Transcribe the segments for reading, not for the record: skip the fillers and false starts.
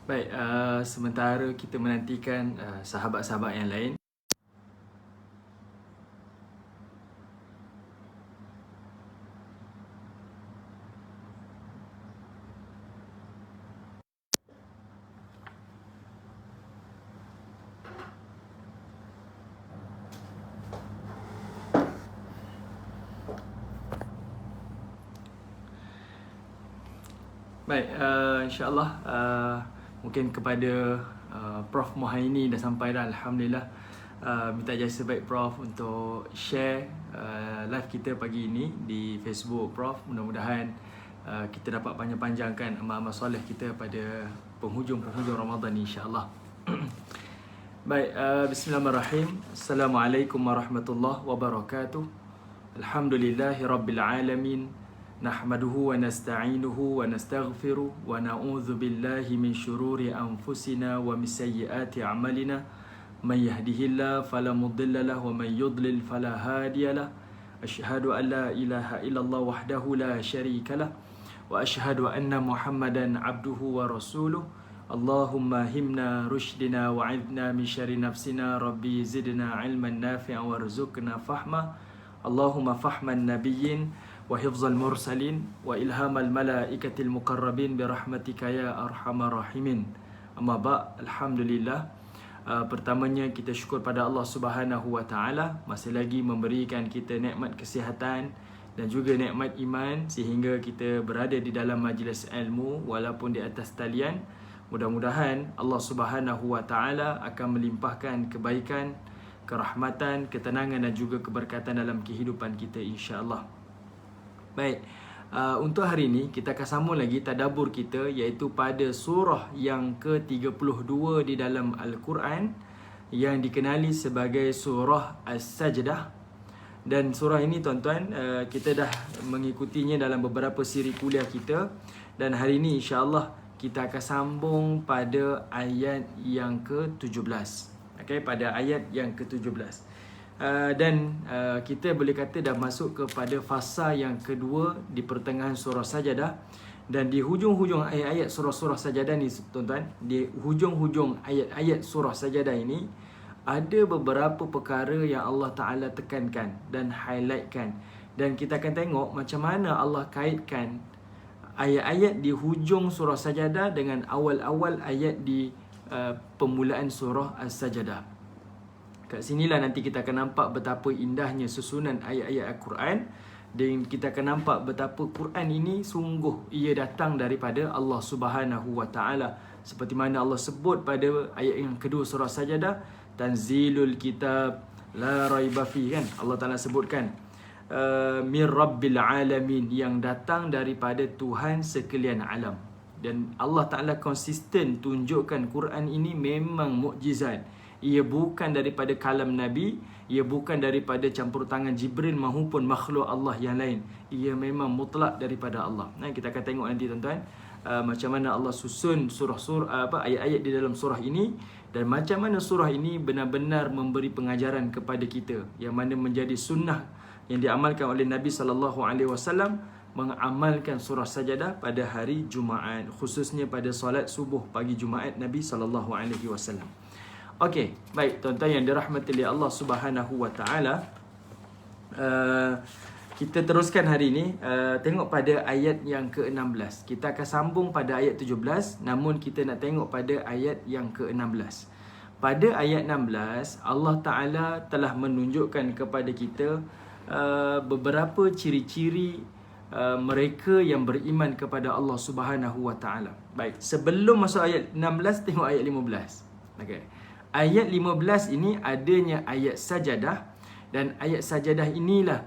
Baik, sementara kita menantikan sahabat-sahabat yang lain. Baik, insyaAllah mungkin kepada Prof Mohaini dah sampai dah, Alhamdulillah. Minta jasa baik Prof untuk share live kita pagi ini di Facebook Prof. Mudah-mudahan kita dapat panjang-panjangkan amal-amal soleh kita pada penghujung Ramadan insyaAllah. Baik, bismillahirrahmanirrahim. Assalamualaikum warahmatullahi wabarakatuh. Alhamdulillahi rabbil alamin. Nahmaduhu wa nasta'inuhu wa nastaghfiruh wa na'udzu billahi min syururi anfusina wa min sayyiati a'malina. Man yahdihillahu fala mudilla lahu wa man yudlil fala hadiya lahu. Asyhadu an la ilaha illallah wahdahu la syarika lah wa asyhadu anna Muhammadan abduhu wa rasuluh. Allahumma himna rushdina wa 'idna min syarri nafsina. Rabbi zidna 'ilman nafi'an warzuqna fahma. Allahumma fahman nabiyyin wa hifzal mursalin wa ilhamal malaikatil muqarrabin birahmatika ya arhamar rahimin. Amma ba', alhamdulillah. Pertamanya kita syukur pada Allah Subhanahu wa taala masih lagi memberikan kita nikmat kesihatan dan juga nikmat iman sehingga kita berada di dalam majlis ilmu walaupun di atas talian. Mudah-mudahan Allah Subhanahu wa taala akan melimpahkan kebaikan, kerahmatan, ketenangan dan juga keberkatan dalam kehidupan kita insya-Allah. Baik, untuk hari ini kita akan sambung lagi tadabbur kita iaitu pada surah yang ke-32 di dalam Al-Quran yang dikenali sebagai surah As-Sajdah. Dan surah ini tuan-tuan, kita dah mengikutinya dalam beberapa siri kuliah kita. Dan hari ini insya-Allah kita akan sambung pada ayat yang ke-17. Okey, pada ayat yang ke-17. Dan kita boleh kata dah masuk kepada fasa yang kedua di pertengahan surah Sajadah. Dan di hujung-hujung ayat-ayat surah-surah Sajadah ni tuan-tuan, di hujung-hujung ayat-ayat surah Sajadah ini ada beberapa perkara yang Allah Ta'ala tekankan dan highlightkan. Dan kita akan tengok macam mana Allah kaitkan ayat-ayat di hujung surah Sajadah dengan awal-awal ayat di permulaan surah As-Sajadah. Kat sinilah nanti kita akan nampak betapa indahnya susunan ayat-ayat Al-Quran. Dan kita akan nampak betapa Quran ini sungguh ia datang daripada Allah Subhanahu wa taala. Seperti mana Allah sebut pada ayat yang kedua surah Sajadah, Tanzilul Kitab la raiba fi, kan? Allah Taala sebutkan mir rabbil alamin, yang datang daripada Tuhan sekalian alam. Dan Allah Taala konsisten tunjukkan Quran ini memang mukjizat. Ia bukan daripada kalam Nabi, ia bukan daripada campur tangan Jibril maupun makhluk Allah yang lain. Ia memang mutlak daripada Allah. Nah, kita akan tengok nanti tuan-tuan macam mana Allah susun ayat-ayat di dalam surah ini, dan macam mana surah ini benar-benar memberi pengajaran kepada kita, yang mana menjadi sunnah yang diamalkan oleh Nabi SAW mengamalkan surah Sajadah pada hari Jumaat, khususnya pada solat subuh pagi Jumaat Nabi SAW. Okey, baik tuan-tuan yang dirahmati oleh Allah Subhanahu wa taala. Kita teruskan hari ini, tengok pada ayat yang ke-16. Kita akan sambung pada ayat 17, namun kita nak tengok pada ayat yang ke-16. Pada ayat 16, Allah Taala telah menunjukkan kepada kita beberapa ciri-ciri mereka yang beriman kepada Allah Subhanahu wa taala. Baik, sebelum masuk ayat 16, tengok ayat 15. Okey. Ayat 15 ini adanya ayat Sajadah, dan ayat Sajadah inilah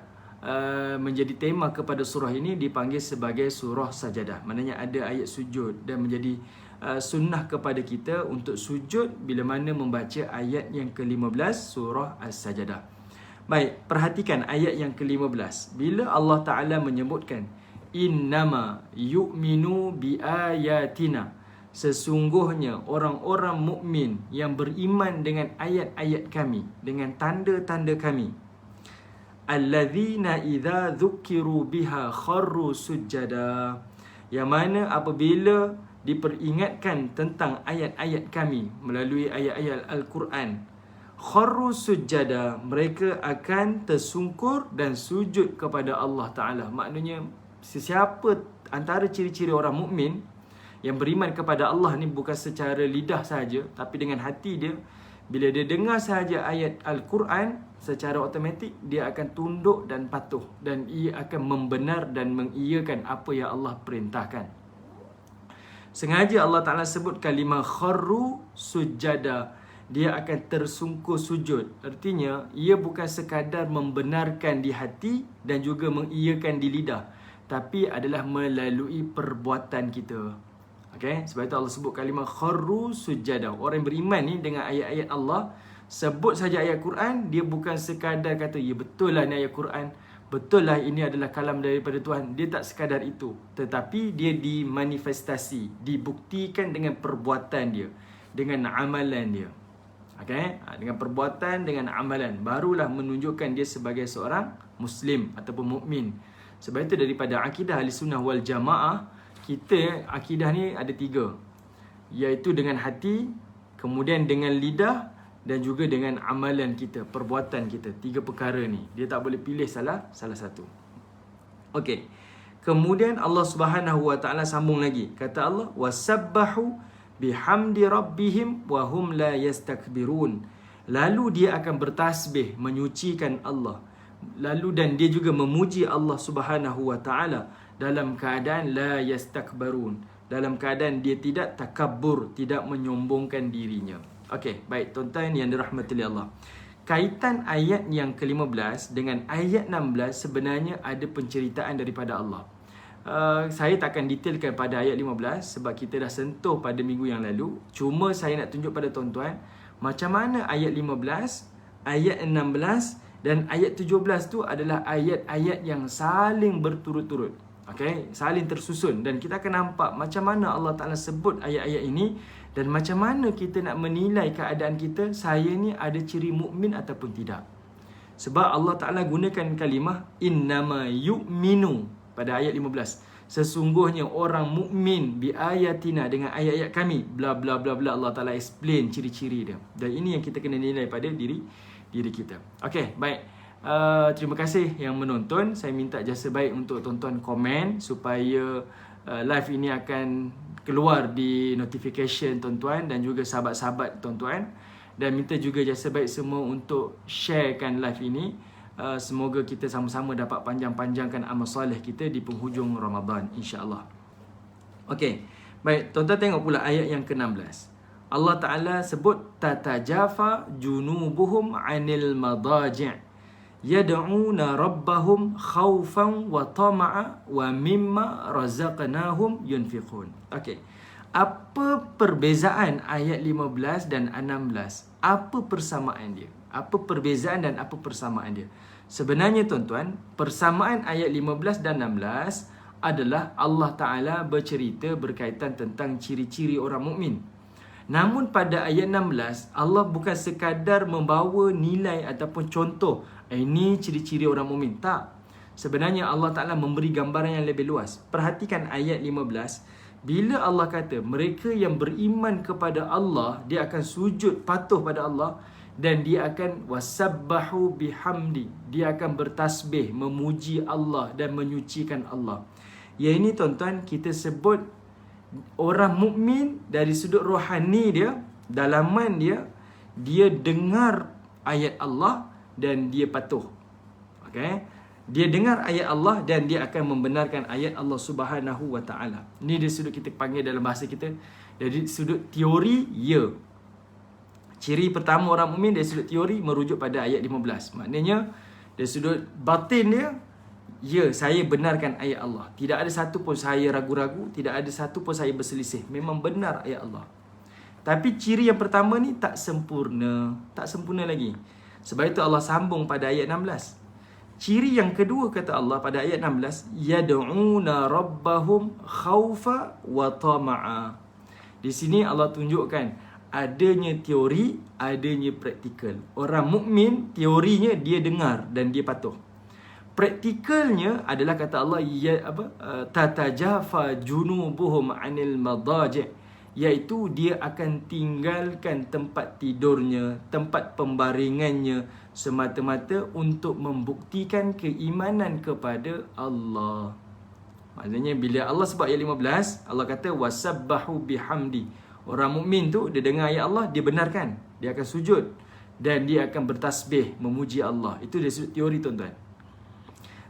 menjadi tema kepada surah ini, dipanggil sebagai surah Sajadah. Maknanya ada ayat sujud, dan menjadi sunnah kepada kita untuk sujud bila mana membaca ayat yang ke-15 surah As-Sajadah. Baik, perhatikan ayat yang ke-15. Bila Allah Ta'ala menyebutkan innama yu'minu biayatina, sesungguhnya orang-orang mukmin yang beriman dengan ayat-ayat kami, dengan tanda-tanda kami, allazina idza dzukiru biha kharru sujada, yang mana apabila diperingatkan tentang ayat-ayat kami melalui ayat-ayat Al-Quran, kharru sujada, mereka akan tersungkur dan sujud kepada Allah Ta'ala. Maknanya sesiapa antara ciri-ciri orang mukmin yang beriman kepada Allah ni bukan secara lidah saja, tapi dengan hati dia. Bila dia dengar sahaja ayat Al-Quran, secara automatik dia akan tunduk dan patuh, dan ia akan membenar dan mengiyakan apa yang Allah perintahkan. Sengaja Allah Ta'ala sebut kalimah kharru sujada, dia akan tersungkur sujud. Artinya ia bukan sekadar membenarkan di hati dan juga mengiyakan di lidah, tapi adalah melalui perbuatan kita. Okay? Sebab itu Allah sebut kalimah kharru sujada. Orang yang beriman ni dengan ayat-ayat Allah, sebut saja ayat Quran, dia bukan sekadar kata, ya betul lah ni ayat Quran, betul lah ini adalah kalam daripada Tuhan. Dia tak sekadar itu, tetapi dia dimanifestasi, dibuktikan dengan perbuatan dia, dengan amalan dia. Okay? Dengan perbuatan, dengan amalan, barulah menunjukkan dia sebagai seorang Muslim ataupun mukmin. Sebab itu daripada akidah Ahlussunnah wal Jamaah, kita akidah ni ada 3, iaitu dengan hati, kemudian dengan lidah, dan juga dengan amalan kita, perbuatan kita. 3 perkara ni, dia tak boleh pilih salah satu. Okey. Kemudian Allah Subhanahu wa taala sambung lagi. Kata Allah, wasabbahu bihamdi rabbihim wa hum la yastakbirun. Lalu dia akan bertasbih, menyucikan Allah. Lalu dan dia juga memuji Allah Subhanahu wa taala dalam keadaan la yastakbarun, dalam keadaan dia tidak takabur, tidak menyombongkan dirinya. Okey, baik tuan-tuan yang dirahmati Allah. Kaitan ayat yang ke-15 dengan ayat 16 sebenarnya ada penceritaan daripada Allah. Saya tak akan detailkan pada ayat 15 sebab kita dah sentuh pada minggu yang lalu. Cuma saya nak tunjuk pada tuan-tuan macam mana ayat 15, ayat 16 dan ayat 17 tu adalah ayat-ayat yang saling berturut-turut. Okay, saling tersusun, dan kita akan nampak macam mana Allah Ta'ala sebut ayat-ayat ini dan macam mana kita nak menilai keadaan kita, saya ni ada ciri mukmin ataupun tidak. Sebab Allah Ta'ala gunakan kalimah innama yu'minu pada ayat 15. Sesungguhnya orang mukmin bi ayatina, dengan ayat-ayat kami, bla bla bla bla. Allah Ta'ala explain ciri-ciri dia, dan ini yang kita kena nilai pada diri kita. Okay, baik. Terima kasih yang menonton. Saya minta jasa baik untuk tonton komen supaya live ini akan keluar di notification tuan-tuan dan juga sahabat-sahabat tuan-tuan. Dan minta juga jasa baik semua untuk sharekan live ini. Semoga kita sama-sama dapat panjang-panjangkan amal soleh kita di penghujung Ramadan, insya-Allah. Okey. Baik, tuan-tuan tengok pula ayat yang ke-16. Allah Ta'ala sebut tatajafa junubuhum 'anil madaji'. Yad'una rabbahum khaufan wa tama'a wa mimma razaqnahum yunfiqun. Okey. Apa perbezaan ayat 15 dan 16? Apa persamaan dia? Apa perbezaan dan apa persamaan dia? Sebenarnya tuan-tuan, persamaan ayat 15 dan 16 adalah Allah Ta'ala bercerita berkaitan tentang ciri-ciri orang mukmin. Namun pada ayat 16, Allah bukan sekadar membawa nilai ataupun contoh, ini ciri-ciri orang mukmin. Tak. Sebenarnya Allah Ta'ala memberi gambaran yang lebih luas. Perhatikan ayat 15. Bila Allah kata mereka yang beriman kepada Allah, dia akan sujud patuh pada Allah, dan dia akan wasabbahu bihamdi, dia akan bertasbih, memuji Allah dan menyucikan Allah. Yang ini tuan-tuan kita sebut orang mukmin dari sudut rohani dia, dalaman dia, dia dengar ayat Allah dan dia patuh. Okey. Dia dengar ayat Allah dan dia akan membenarkan ayat Allah Subhanahu wa taala. Ini dari sudut kita panggil dalam bahasa kita, dari sudut teori, ya. Ciri pertama orang mukmin dari sudut teori merujuk pada ayat 15. Maknanya dari sudut batin dia, ya, saya benarkan ayat Allah. Tidak ada satu pun saya ragu-ragu, tidak ada satu pun saya berselisih. Memang benar ayat Allah. Tapi ciri yang pertama ni tak sempurna, tak sempurna lagi. Sebab itu Allah sambung pada ayat 16. Ciri yang kedua kata Allah pada ayat 16, yad'una rabbahum khaufa wa tama'a. Di sini Allah tunjukkan adanya teori, adanya praktikal. Orang mukmin teorinya dia dengar dan dia patuh. Praktikalnya adalah kata Allah tatajafa junubuhum 'anil madaji', iaitu dia akan tinggalkan tempat tidurnya, tempat pembaringannya semata-mata untuk membuktikan keimanan kepada Allah. Maksudnya bila Allah sebut ayat 15, Allah kata wasabbahu bihamdi. Orang mukmin tu dia dengar ayat Allah, dia benarkan, dia akan sujud dan dia akan bertasbih memuji Allah. Itu dari sudut teori tuan-tuan.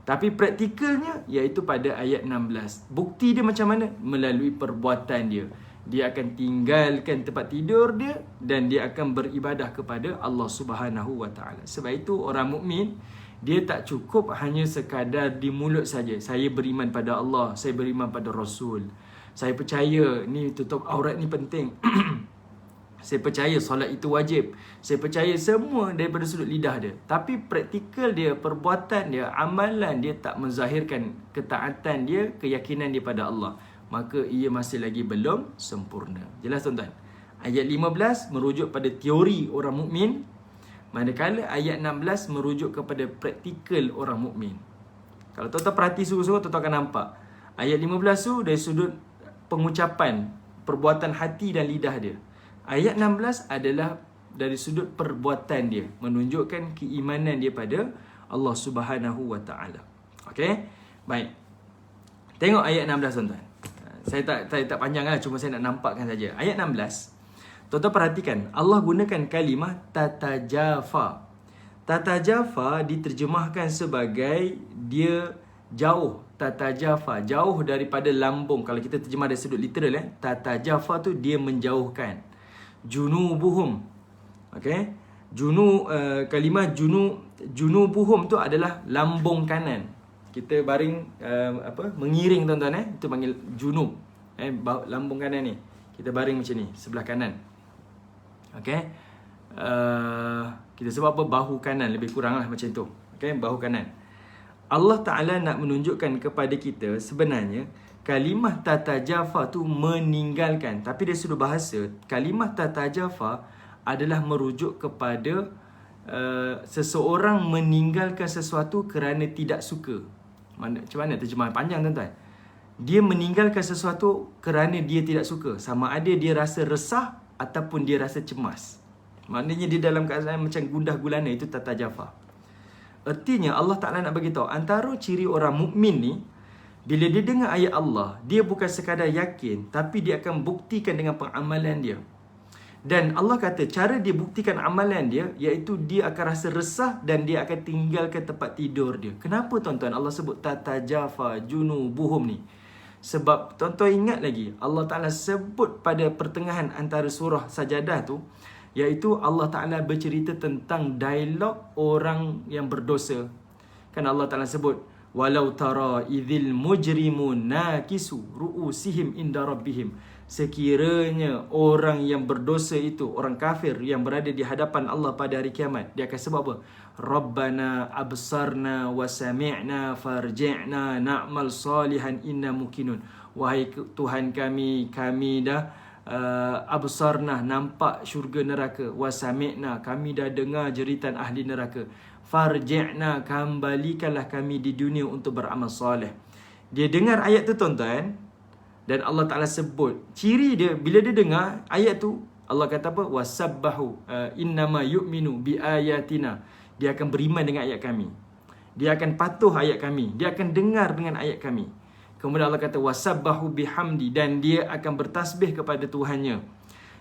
Tapi praktikalnya iaitu pada ayat 16. Bukti dia macam mana? Melalui perbuatan dia. Dia akan tinggalkan tempat tidur dia dan dia akan beribadah kepada Allah Subhanahu Wa Taala. Sebab itu orang mukmin dia tak cukup hanya sekadar di mulut saja. Saya beriman pada Allah, saya beriman pada Rasul. Saya percaya ni tutup aurat ni penting. Saya percaya solat itu wajib. Saya percaya semua daripada sudut lidah dia. Tapi praktikal dia, perbuatan dia, amalan dia tak menzahirkan ketaatan dia, keyakinan dia pada Allah. Maka ia masih lagi belum sempurna. Jelas tuan-tuan? Ayat 15 merujuk pada teori orang mukmin, manakala ayat 16 merujuk kepada praktikal orang mukmin. Kalau tuan-tuan perhati sungguh-sungguh, tuan-tuan akan nampak. Ayat 15 tu dari sudut pengucapan, perbuatan hati dan lidah dia. Ayat 16 adalah dari sudut perbuatan dia, menunjukkan keimanan dia pada Allah Subhanahu Wa Taala. Okey? Baik. Tengok ayat 16 tuan-tuan. Saya tak panjanglah, cuma saya nak nampakkan saja. Ayat 16. Tuan-tuan perhatikan, Allah gunakan kalimah tatajafa. Tatajafa diterjemahkan sebagai dia jauh. Tatajafa, jauh daripada lambung. Kalau kita terjemah dari sudut literal, tatajafa tu dia menjauhkan. Junubuhum. Okey? Kalimah junubuhum tu adalah lambung kanan. Kita baring mengiring tuan-tuan itu panggil junub. Lambung kanan ni. Kita baring macam ni, sebelah kanan. Okey? Kita sebut apa? Bahu kanan, lebih kuranglah macam tu. Okey, bahu kanan. Allah Ta'ala nak menunjukkan kepada kita sebenarnya kalimah tatajafa tu meninggalkan. Tapi dari sudut bahasa, kalimah tatajafa adalah merujuk kepada seseorang meninggalkan sesuatu kerana tidak suka. Macam mana terjemahan panjang tuan-tuan? Dia meninggalkan sesuatu kerana dia tidak suka. Sama ada dia rasa resah ataupun dia rasa cemas. Maknanya dia dalam keadaan macam gundah gulana, itu tatajafa. Artinya Allah Ta'ala nak bagi tahu antara ciri orang mukmin ni, bila dia dengar ayat Allah, dia bukan sekadar yakin, tapi dia akan buktikan dengan pengamalan dia. Dan Allah kata cara dia buktikan amalan dia, iaitu dia akan rasa resah dan dia akan tinggalkan tempat tidur dia. Kenapa tuan-tuan Allah sebut tatajafa junubuhum ni? Sebab tuan-tuan ingat lagi, Allah Ta'ala sebut pada pertengahan antara surah Sajadah tu, iaitu Allah Ta'ala bercerita tentang dialog orang yang berdosa. Kan Allah Ta'ala sebut, walau tara idzil mujrimun nakisu ru'usihim inda rabbihim. Sekiranya orang yang berdosa itu, orang kafir yang berada di hadapan Allah pada hari kiamat, dia akan sebut apa? Rabbana absarna wa sami'na farji'na na'mal salihan inna mukinun. Wahai Tuhan kami dah absarna, nampak syurga neraka, wa sami'na, kami dah dengar jeritan ahli neraka, farji'na, kembalikanlah kami di dunia untuk beramal soleh. Dia dengar ayat tu tuan-tuan, dan Allah Ta'ala sebut ciri dia bila dia dengar ayat tu. Allah kata apa? Wasabbahu innama yu'minu bi ayatina. Dia akan beriman dengan ayat kami, dia akan patuh ayat kami, dia akan dengar dengan ayat kami. Kemudian Allah kata wasabbahu bihamdi, dan dia akan bertasbih kepada Tuhannya,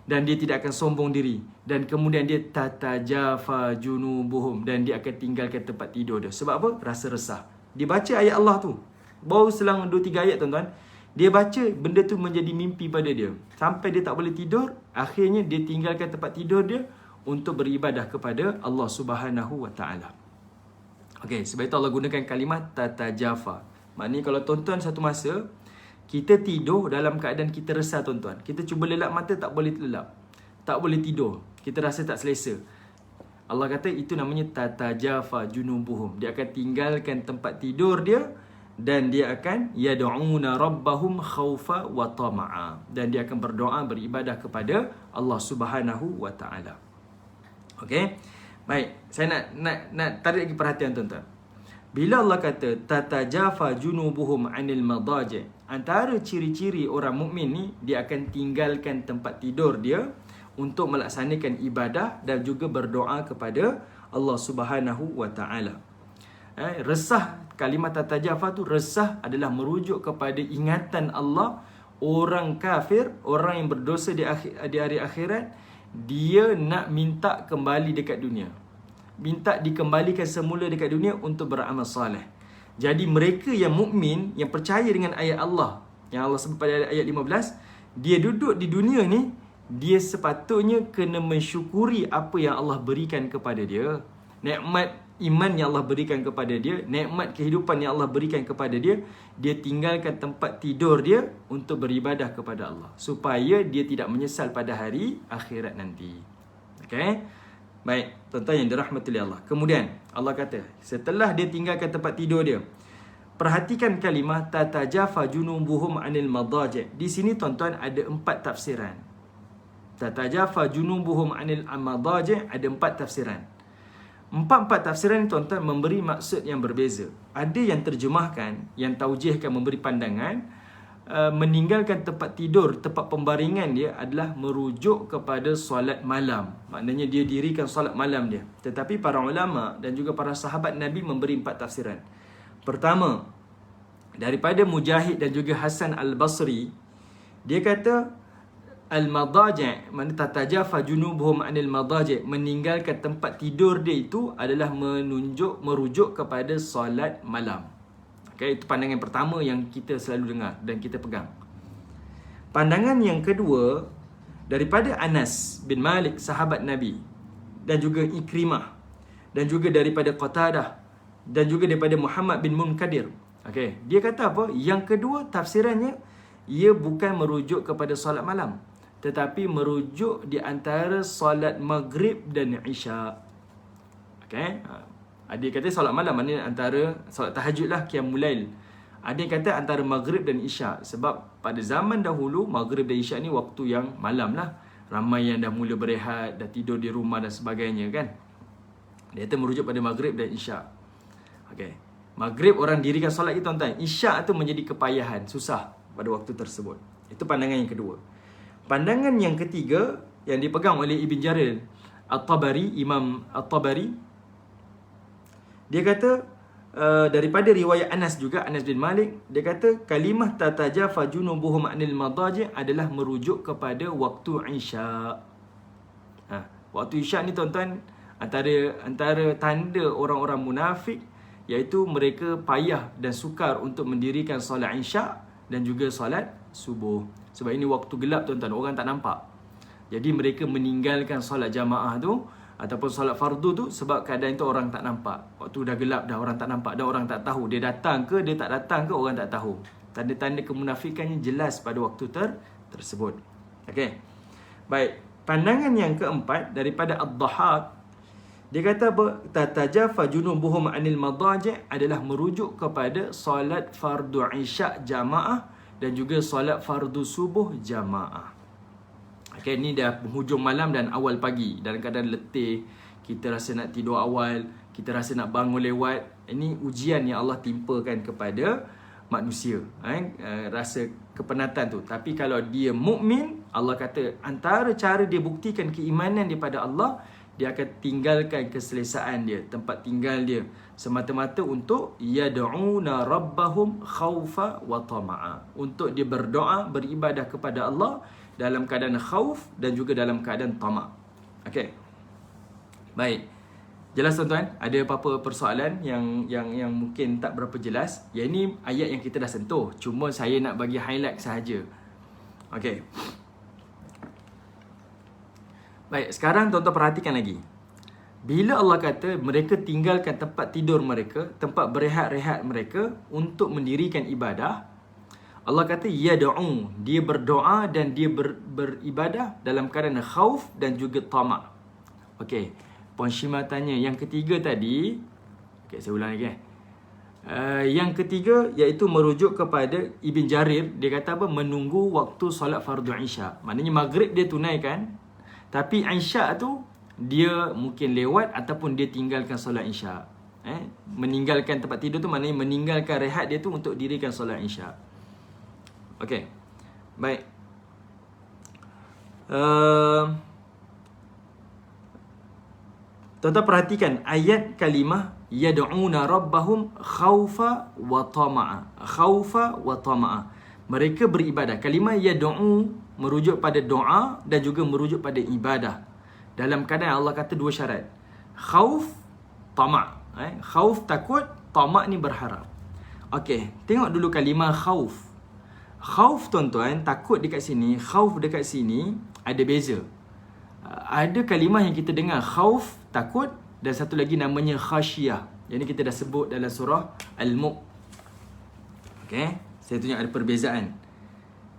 dan dia tidak akan sombong diri. Dan kemudian dia tatajafa junubuhum, dan dia akan tinggalkan tempat tidur dia. Sebab apa? Rasa resah. Dia baca ayat Allah tu, baru selang 2-3 ayat tuan-tuan, dia baca, benda tu menjadi mimpi pada dia, sampai dia tak boleh tidur. Akhirnya dia tinggalkan tempat tidur dia untuk beribadah kepada Allah Subhanahu Wa Taala. Okey, sebab itu Allah gunakan kalimah tatajafa. Maknanya kalau tuan-tuan satu masa kita tidur dalam keadaan kita resah tuan-tuan, kita cuba lelap mata tak boleh lelap, tak boleh tidur, kita rasa tak selesa, Allah kata itu namanya tatajafa junubuhum. Dia akan tinggalkan tempat tidur dia, dan dia akan yad'una rabbahum khaufa wa tama'a, dan dia akan berdoa beribadah kepada Allah Subhanahu Wa Taala. Okey. Baik, saya nak tarik lagi perhatian tuan-tuan. Bila Allah kata tatajafa junubuhum 'anil madaji', antara ciri-ciri orang mukmin ni, dia akan tinggalkan tempat tidur dia untuk melaksanakan ibadah dan juga berdoa kepada Allah Subhanahu wa taala. Resah, kalimat tatajafa tu, resah adalah merujuk kepada ingatan Allah. Orang kafir, orang yang berdosa di hari akhirat, dia nak minta kembali dekat dunia, minta dikembalikan semula dekat dunia untuk beramal soleh. Jadi mereka yang mukmin, yang percaya dengan ayat Allah, yang Allah sebut pada ayat 15, dia duduk di dunia ni, dia sepatutnya kena mensyukuri apa yang Allah berikan kepada dia. Nikmat iman yang Allah berikan kepada dia, nikmat kehidupan yang Allah berikan kepada dia, dia tinggalkan tempat tidur dia untuk beribadah kepada Allah, supaya dia tidak menyesal pada hari akhirat nanti. Okay? Baik, tuan-tuan yang dirahmati oleh Allah. Kemudian Allah kata, setelah dia tinggalkan tempat tidur dia, perhatikan kalimah tatajafa junubuhum 'anil madaji'. Di sini tuan-tuan ada 4 tafsiran. Tatajafa junubuhum 'anil madaji', ada 4 tafsiran. 4 tafsiran tuan-tuan memberi maksud yang berbeza. Ada yang terjemahkan, yang taujihkan, memberi pandangan, meninggalkan tempat tidur, tempat pembaringan dia adalah merujuk kepada solat malam. Maknanya dia dirikan solat malam dia. Tetapi para ulama dan juga para sahabat Nabi memberi 4 tafsiran. Pertama, daripada Mujahid dan juga Hasan Al-Basri, dia kata al-madaji', mana tatajafa junubuhum 'anil madaji', meninggalkan tempat tidur dia itu adalah merujuk kepada solat malam. Okay, itu pandangan pertama yang kita selalu dengar dan kita pegang. Pandangan yang kedua daripada Anas bin Malik, sahabat Nabi, dan juga Ikrimah, dan juga daripada Qatadah, dan juga daripada Muhammad bin Munkadir. Okay, dia kata apa? Yang kedua tafsirannya, ia bukan merujuk kepada solat malam, tetapi merujuk di antara solat maghrib dan isyak. Okay? Ada yang kata solat malam, maknanya antara solat tahajud lah, qiyamul lail. Ada yang kata antara maghrib dan isyak. Sebab pada zaman dahulu, maghrib dan isyak ni waktu yang malam lah. Ramai yang dah mula berehat, dah tidur di rumah dan sebagainya kan. Dia kata merujuk pada maghrib dan isyak. Okay. Maghrib orang dirikan solat itu tuan-tuan. Isyak tu menjadi kepayahan, susah pada waktu tersebut. Itu pandangan yang kedua. Pandangan yang ketiga yang dipegang oleh Ibn Jarir At-Tabari, Imam At-Tabari, dia kata daripada riwayat Anas juga, Anas bin Malik, dia kata kalimah tatajafa junubuhum 'anil madaji' adalah merujuk kepada waktu isyak. Waktu isyak ni tuan-tuan, antara tanda orang-orang munafik, iaitu mereka payah dan sukar untuk mendirikan solat isyak dan juga solat subuh. Sebab ini waktu gelap tuan-tuan, orang tak nampak. Jadi mereka meninggalkan solat jamaah tu ataupun solat fardu tu sebab keadaan itu orang tak nampak. Waktu dah gelap dah, orang tak nampak dan orang tak tahu dia datang ke dia tak datang ke, orang tak tahu. Tanda-tanda kemunafikannya jelas pada waktu tersebut. Okey. Baik, pandangan yang keempat daripada Ad-Dhahhak, dia kata apa? Tatajafa junubuhum 'anil madaji' adalah merujuk kepada solat fardu isyak jamaah dan juga solat fardu subuh jamaah. Okay, ni dah penghujung malam dan awal pagi. Dalam keadaan letih, kita rasa nak tidur awal, kita rasa nak bangun lewat. Ini ujian yang Allah timpakan kepada manusia. Rasa kepenatan tu. Tapi kalau dia mukmin, Allah kata antara cara dia buktikan keimanan daripada Allah, dia akan tinggalkan keselesaan dia, tempat tinggal dia, semata-mata untuk yad'una rabbahum khaufa wa tama'a, untuk dia berdoa, beribadah kepada Allah dalam keadaan khauf dan juga dalam keadaan tamak. Okey. Baik. Jelas tuan-tuan? Ada apa-apa persoalan yang mungkin tak berapa jelas? Yang ini ayat yang kita dah sentuh, cuma saya nak bagi highlight sahaja. Okey. Baik, sekarang tuan-tuan perhatikan lagi. Bila Allah kata mereka tinggalkan tempat tidur mereka, tempat berehat-rehat mereka untuk mendirikan ibadah, Allah kata yad'u, dia berdoa dan dia beribadah dalam keadaan khauf dan juga tamak. Okey, Puan Shima tanya yang ketiga tadi. Okey, saya ulang lagi. Yang ketiga iaitu merujuk kepada Ibn Jarir, dia kata apa? Menunggu waktu solat fardu isyak. Maknanya maghrib dia tunaikan, tapi isyak tu dia mungkin lewat ataupun dia tinggalkan solat isyak. Meninggalkan tempat tidur tu maknanya meninggalkan rehat dia tu untuk dirikan solat Isyak. Okey. Baik. Tuan-tuan perhatikan ayat kalimah yad'una rabbahum khaufa wa tama'a. Khaufa wa tama'a. Mereka beribadah. Kalimah yad'u merujuk pada doa dan juga merujuk pada ibadah. Dalam keadaan Allah kata dua syarat. Khauf, tama'. Khauf takut, tama' ni berharap. Okey, tengok dulu kalimah khauf. Khauf tuan-tuan, takut dekat sini, khauf dekat sini ada beza. Ada kalimah yang kita dengar khauf, takut, dan satu lagi namanya khasyiyah. Yang ni kita dah sebut dalam surah Al-Mulk. Okey, saya tunjuk ada perbezaan.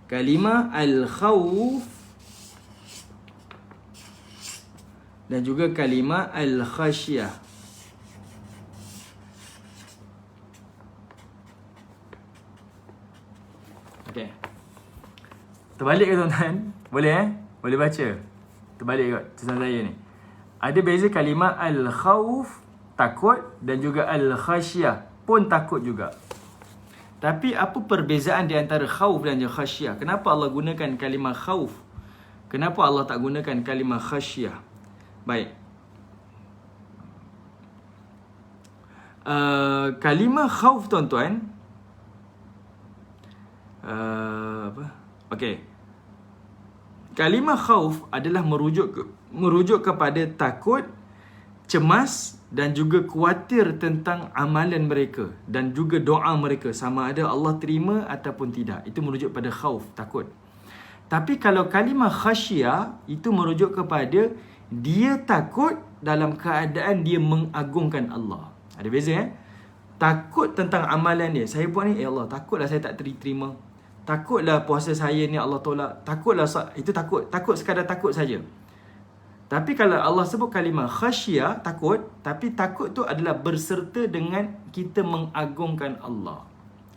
Kalimah al-khauf dan juga kalimah al-khasyiyah. Okey. Terbalik ke tuan-tuan? Boleh Boleh baca. Terbalik kot tulisan saya ni. Ada beza kalimah al-khauf, takut, dan juga al-khasyiyah pun takut juga. Tapi apa perbezaan di antara khauf dan khasyiyah? Kenapa Allah gunakan kalimah khauf? Kenapa Allah tak gunakan kalimah khasyiyah? Baik. Kalimah khauf tuan-tuan. Okey. Kalimah khauf adalah merujuk kepada takut, cemas dan juga khawatir tentang amalan mereka dan juga doa mereka, sama ada Allah terima ataupun tidak. Itu merujuk pada khauf, takut. Tapi kalau kalimah khasyiyah itu merujuk kepada dia takut dalam keadaan dia mengagungkan Allah. Ada beza Takut tentang amalan dia. Saya buat ni, Allah, takutlah saya tak terima. Takutlah puasa saya ni Allah tolak. Takutlah, itu takut. Takut sekadar takut saja. Tapi kalau Allah sebut kalimah khasyiyah, takut, tapi takut tu adalah berserta dengan kita mengagungkan Allah.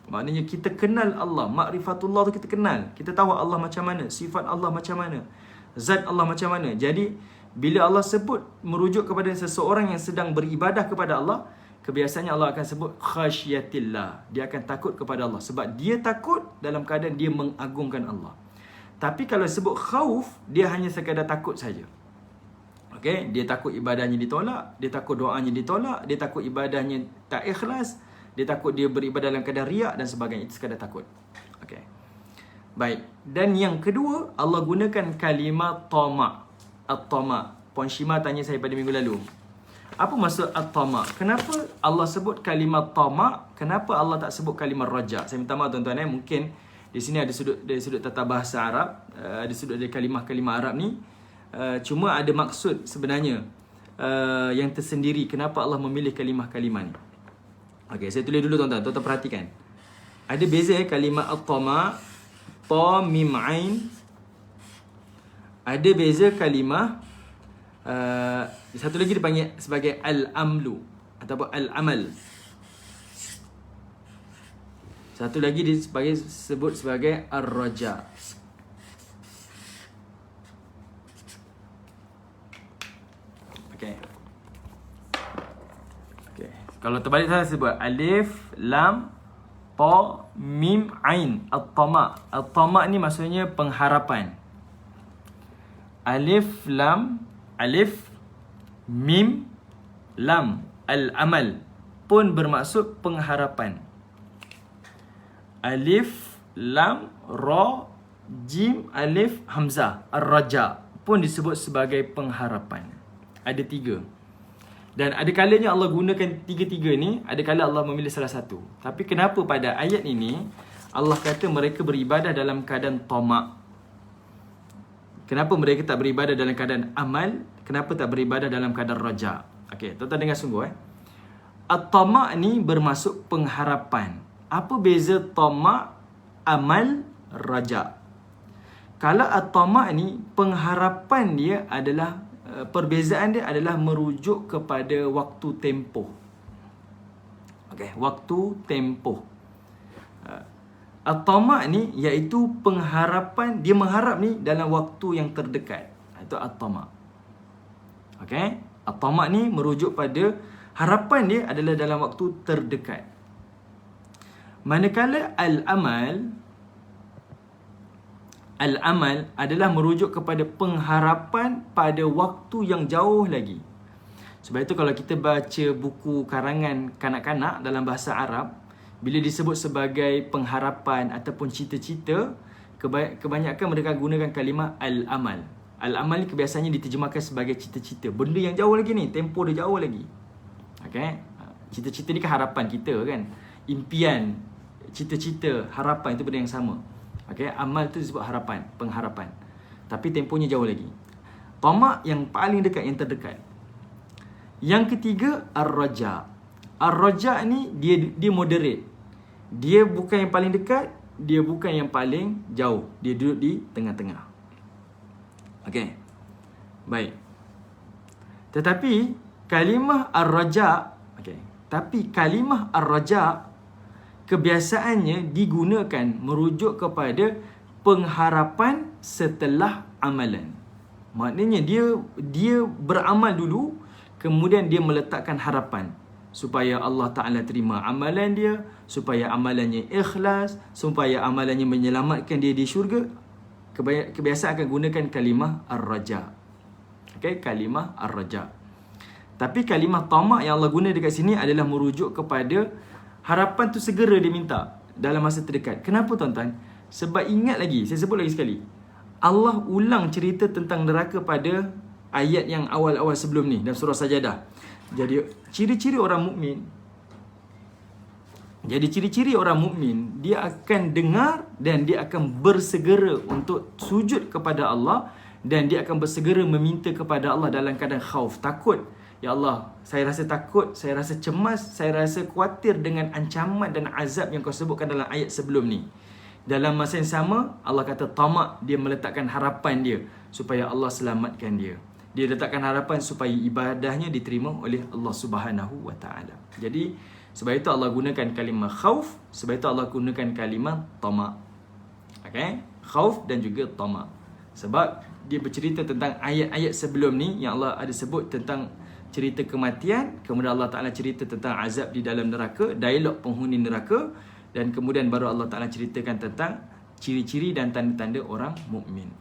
Maknanya kita kenal Allah. Ma'rifatullah tu kita kenal. Kita tahu Allah macam mana, sifat Allah macam mana, zat Allah macam mana. Jadi bila Allah sebut merujuk kepada seseorang yang sedang beribadah kepada Allah, kebiasaannya Allah akan sebut khasyiatillah. Dia akan takut kepada Allah sebab dia takut dalam keadaan dia mengagungkan Allah. Tapi kalau sebut khauf, dia hanya sekadar takut saja. Okey, dia takut ibadahnya ditolak, dia takut doanya ditolak, dia takut ibadahnya tak ikhlas, dia takut dia beribadah dalam keadaan riak dan sebagainya. Itu sekadar takut. Okey. Baik. Dan yang kedua, Allah gunakan kalimah tama'. At-tama'. Puan Shima tanya saya pada minggu lalu. Apa maksud at-tama'? Kenapa Allah sebut kalimah tama'? Kenapa Allah tak sebut kalimah raja'? Saya minta maaf tuan-tuan mungkin di sini ada sudut tata bahasa Arab, ada sudut dari kalimah-kalimah Arab ni. Cuma ada maksud sebenarnya yang tersendiri kenapa Allah memilih kalimah-kalimah ni. Okey, saya tulis dulu tuan-tuan. Tuan-tuan perhatikan. Ada beza kalimah at-tama', ta mim ain. Ada beza kalimah satu lagi dipanggil sebagai al-amlu ataupun al-amal. Satu lagi disebut sebagai ar-raja. Okey. Okey. Kalau terbalik saya sebut alif, lam, ta, mim, ain. At-tama'. At-tama' ni maksudnya pengharapan. Alif, lam, alif, mim, lam, al-amal pun bermaksud pengharapan. Alif, lam, ra, jim, alif, hamzah, ar-raja pun disebut sebagai pengharapan. Ada 3. Dan ada kalanya Allah gunakan 3-3 ni, ada kala Allah memilih salah satu. Tapi kenapa pada ayat ini Allah kata mereka beribadah dalam keadaan tama'? Kenapa mereka tak beribadah dalam keadaan amal? Kenapa tak beribadah dalam keadaan raja'? Okey, tuan-tuan dengar sungguh At-tama' ni bermaksud pengharapan. Apa beza tama', amal, raja'? Kalau at-tama' ni pengharapan dia adalah perbezaan dia adalah merujuk kepada waktu tempoh. Okey, waktu tempoh. At-tama' ni iaitu pengharapan, dia mengharap ni dalam waktu yang terdekat. Itu at-tama'. Okey, at-tama' ni merujuk pada Harapan dia adalah dalam waktu terdekat. Manakala al-amal adalah merujuk kepada pengharapan pada waktu yang jauh lagi. Sebab itu kalau kita baca buku karangan kanak-kanak dalam bahasa Arab, bila disebut sebagai pengharapan ataupun cita-cita, kebanyakan mereka gunakan kalimah al-amal. Al-amal ni kebiasaannya diterjemahkan sebagai cita-cita. Benda yang jauh lagi ni, tempoh dia jauh lagi. Okay? Cita-cita ni kan harapan kita kan. Impian, cita-cita, harapan itu benda yang sama. Okay? Amal tu disebut harapan, pengharapan. Tapi tempohnya jauh lagi. Tamak yang paling dekat, yang terdekat. Yang ketiga, ar-raja. Ar-raja ni dia moderate. Dia bukan yang paling dekat, dia bukan yang paling jauh. Dia duduk di tengah-tengah. Okey. Baik. Tetapi kalimah ar-raja, okey. Tapi kalimah ar-raja kebiasaannya digunakan merujuk kepada pengharapan setelah amalan. Maknanya dia beramal dulu, kemudian dia meletakkan harapan supaya Allah Ta'ala terima amalan dia, supaya amalannya ikhlas, supaya amalannya menyelamatkan dia di syurga. Kebiasaan akan gunakan kalimah ar-raja. Okay, kalimah ar-raja. Tapi kalimah tamak yang Allah guna dekat sini adalah merujuk kepada harapan tu segera diminta dalam masa terdekat. Kenapa tuan-tuan? Sebab ingat lagi, saya sebut lagi sekali, Allah ulang cerita tentang neraka pada ayat yang awal-awal sebelum ni dalam surah Sajadah. Jadi ciri-ciri orang mukmin, dia akan dengar dan dia akan bersegera untuk sujud kepada Allah, dan dia akan bersegera meminta kepada Allah dalam keadaan khauf, takut. Ya Allah, saya rasa takut, saya rasa cemas, saya rasa khawatir dengan ancaman dan azab yang kau sebutkan dalam ayat sebelum ni. Dalam masa yang sama, Allah kata tamak, dia meletakkan harapan dia supaya Allah selamatkan dia. Dia letakkan harapan supaya ibadahnya diterima oleh Allah Subhanahu wa taala. Jadi sebab itu Allah gunakan kalimah khauf, sebab itu Allah gunakan kalimah tamak. Okey? Khauf dan juga tamak. Sebab dia bercerita tentang ayat-ayat sebelum ni yang Allah ada sebut tentang cerita kematian, kemudian Allah Taala cerita tentang azab di dalam neraka, dialog penghuni neraka, dan kemudian baru Allah Taala ceritakan tentang ciri-ciri dan tanda-tanda orang mukmin.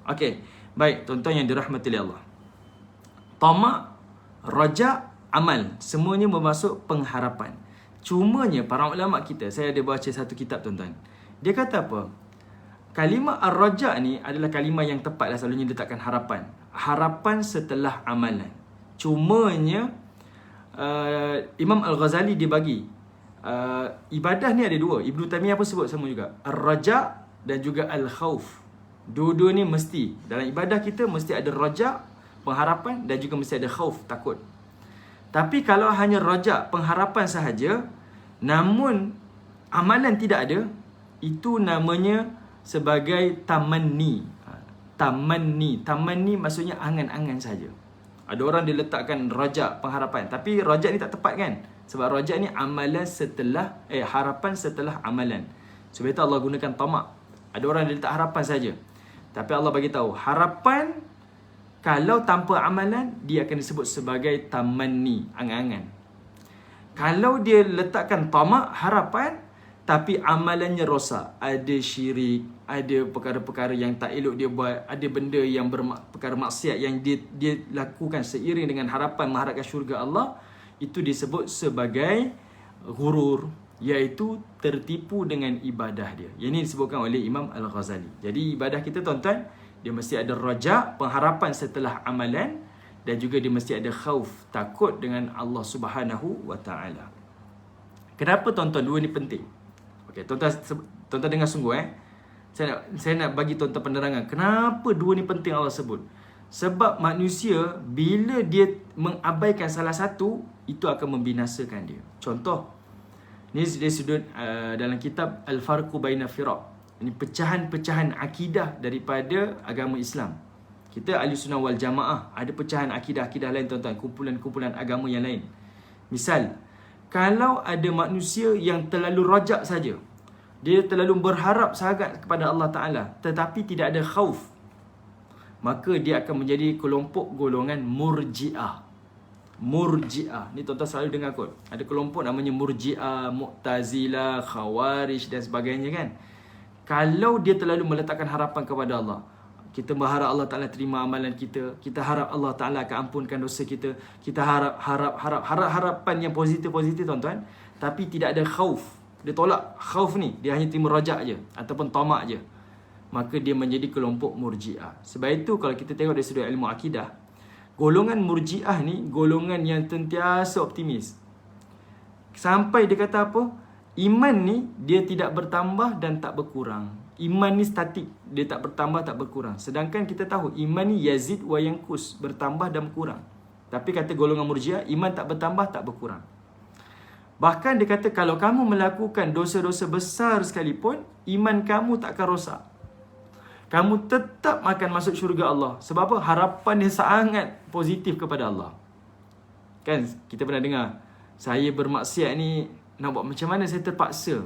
Okey. Baik, tuan-tuan yang dirahmati oleh Allah. Tamak, raja, amal, semuanya bermaksud pengharapan. Cumanya para ulama kita, saya ada baca satu kitab tuan-tuan, dia kata apa? Kalimah ar-raja ni adalah kalimah yang tepat lah, selalunya letakkan harapan. Harapan setelah amalan. Cumanya Imam Al-Ghazali dia bagi ibadah ni ada dua. Ibnu Taimiyah pun sebut sama juga, ar-raja dan juga al-khauf. Dua-dua ni mesti dalam ibadah kita mesti ada raja, pengharapan, dan juga mesti ada khauf, takut. Tapi kalau hanya raja, pengharapan sahaja, namun amalan tidak ada, itu namanya sebagai tamanni. Tamanni maksudnya angan-angan saja. Ada orang dia letakkan raja, pengharapan, tapi raja ni tak tepat kan? Sebab raja ni amalan setelah harapan setelah amalan. Sebab itu Allah gunakan tamak. Ada orang dia letak harapan saja, tapi Allah bagi tahu harapan kalau tanpa amalan dia akan disebut sebagai tamanni, angan-angan. Kalau dia letakkan tamak, harapan, tapi amalannya rosak, ada syirik, ada perkara-perkara yang tak elok dia buat, ada benda yang perkara maksiat yang dia lakukan seiring dengan harapan mengharapkan syurga Allah, itu disebut sebagai ghurur, iaitu tertipu dengan ibadah dia. Yang ini disebutkan oleh Imam Al-Ghazali. Jadi ibadah kita tuan-tuan, dia mesti ada raja, pengharapan setelah amalan, dan juga dia mesti ada khauf, takut dengan Allah Subhanahu wa taala. Kenapa tuan-tuan dua ni penting? Okey, tuan-tuan dengar sungguh Saya nak bagi tuan-tuan penerangan kenapa dua ni penting Allah sebut. Sebab manusia bila dia mengabaikan salah satu, itu akan membinasakan dia. Contoh, ni dari sudut dalam kitab Al-Farqu Baina Firaq. Ini pecahan-pecahan akidah daripada agama Islam. Kita Ahlussunnah wal Jamaah, ada pecahan akidah-akidah lain tuan-tuan, kumpulan-kumpulan agama yang lain. Misal, kalau ada manusia yang terlalu rajak saja, dia terlalu berharap sangat kepada Allah Ta'ala, tetapi tidak ada khauf, maka dia akan menjadi kelompok golongan murji'ah. Murji'ah. Ni tuan-tuan selalu dengar kot. Ada kelompok namanya Murji'ah, Mu'tazilah, Khawarij dan sebagainya kan. Kalau dia terlalu meletakkan harapan kepada Allah, kita berharap Allah Ta'ala terima amalan kita, kita harap Allah Ta'ala akan ampunkan dosa kita, kita harapan yang positif-positif tuan-tuan, tapi tidak ada khauf. Dia tolak khauf ni, dia hanya terima rajak je ataupun tamak je, maka dia menjadi kelompok Murji'ah. Sebab itu kalau kita tengok dari sudut ilmu akidah, golongan Murji'ah ni golongan yang sentiasa optimis. Sampai dia kata apa? Iman ni dia tidak bertambah dan tak berkurang. Iman ni statik, dia tak bertambah tak berkurang. Sedangkan kita tahu iman ni yazid wa yanqus, bertambah dan berkurang. Tapi kata golongan Murji'ah, iman tak bertambah tak berkurang. Bahkan dia kata kalau kamu melakukan dosa-dosa besar sekalipun, iman kamu tak akan rosak. Kamu tetap akan masuk syurga Allah. Sebab apa? Harapan dia sangat positif kepada Allah. Kan kita pernah dengar, saya bermaksiat ni nak buat macam mana, saya terpaksa.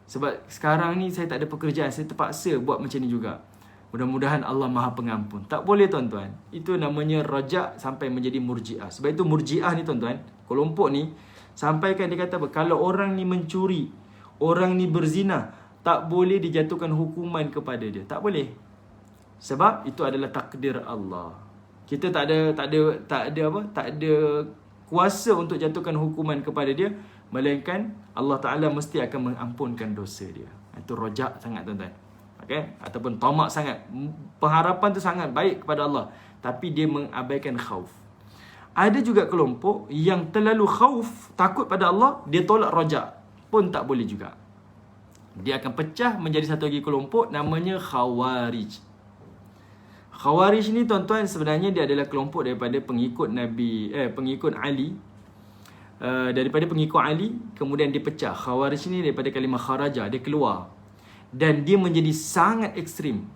Sebab sekarang ni saya tak ada pekerjaan, saya terpaksa buat macam ni juga. Mudah-mudahan Allah Maha Pengampun. Tak boleh tuan-tuan. Itu namanya rajak sampai menjadi Murji'ah. Sebab itu Murji'ah ni tuan-tuan, kelompok ni sampaikan dia kata apa? Kalau orang ni mencuri, orang ni berzina, tak boleh dijatuhkan hukuman kepada dia. Tak boleh. Sebab itu adalah takdir Allah. Kita tak ada kuasa untuk jatuhkan hukuman kepada dia, melainkan Allah Ta'ala mesti akan mengampunkan dosa dia. Itu rojak sangat tuan-tuan. Okay? Ataupun tamak sangat. Pengharapan tu sangat baik kepada Allah, tapi dia mengabaikan khauf. Ada juga kelompok yang terlalu khauf, takut pada Allah, dia tolak rojak. Pun tak boleh juga. Dia akan pecah menjadi satu lagi kelompok, namanya Khawarij. Khawarij ni tuan-tuan sebenarnya dia adalah kelompok daripada pengikut pengikut Ali. Daripada pengikut Ali, kemudian dia pecah. Khawarij ni daripada kalimah kharaja, dia keluar. Dan dia menjadi sangat ekstrim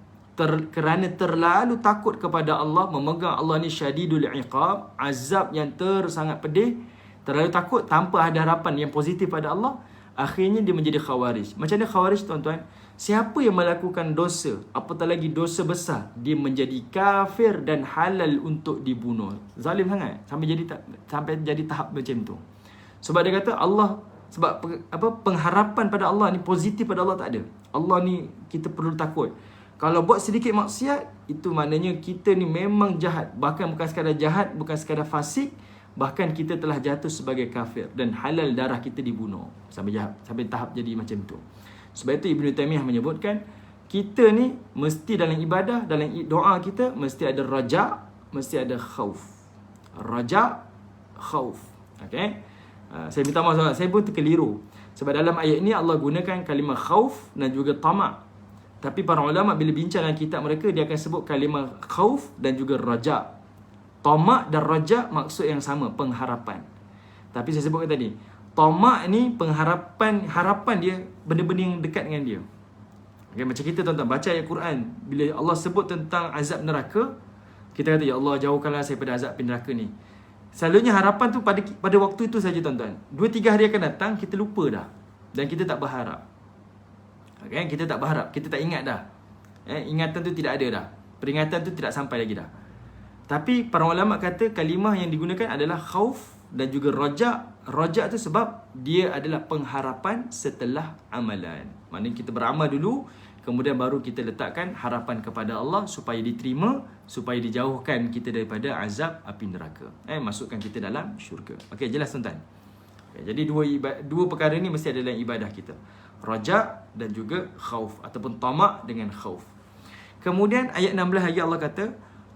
kerana terlalu takut kepada Allah, memegang Allah ni syadidul iqab, azab yang sangat pedih, terlalu takut tanpa ada harapan yang positif pada Allah. Akhirnya dia menjadi Khawarij. Macam mana Khawarij tuan-tuan? Siapa yang melakukan dosa, apatah lagi dosa besar, dia menjadi kafir dan halal untuk dibunuh. Zalim sangat sampai jadi tahap macam tu. Sebab dia kata Allah, sebab pengharapan pada Allah ni positif pada Allah tak ada. Allah ni kita perlu takut. Kalau buat sedikit maksiat, itu maknanya kita ni memang jahat. Bahkan bukan sekadar jahat, bukan sekadar fasik, bahkan kita telah jatuh sebagai kafir dan halal darah kita dibunuh. Sampai tahap jadi macam tu. Sebab itu Ibn Taymiyah menyebutkan, kita ni mesti dalam ibadah, dalam doa kita mesti ada raja, mesti ada khauf. Raja, khauf. Okay? Saya minta maaf, saya pun terkeliru. Sebab dalam ayat ini Allah gunakan kalimah khauf dan juga tamak. Tapi para ulama bila bincang dalam kitab mereka, dia akan sebut kalimah khauf dan juga raja. Tamak dan raja maksud yang sama, pengharapan. Tapi saya sebutkan tadi, tamak ni harapan dia benda-benda yang dekat dengan dia. Okay, macam kita tuan-tuan baca ayat Quran, bila Allah sebut tentang azab neraka, kita kata ya Allah jauhkanlah saya pada azab neraka ni. Selalunya harapan tu pada waktu itu saja tuan-tuan. 2-3 hari akan datang kita lupa dah dan kita tak berharap. Okay, kita tak berharap, kita tak ingat dah. Ingatan tu tidak ada dah. Peringatan tu tidak sampai lagi dah. Tapi para ulama kata kalimah yang digunakan adalah khauf dan juga raja. Raja tu sebab dia adalah pengharapan setelah amalan. Maknanya kita beramal dulu, kemudian baru kita letakkan harapan kepada Allah supaya diterima, supaya dijauhkan kita daripada azab api neraka. Masukkan kita dalam syurga. Okey, jelas tuan-tuan. Okay, jadi dua perkara ni mesti ada dalam ibadah kita. Raja dan juga khauf ataupun tamak dengan khauf. Kemudian ayat 16 lagi Allah kata,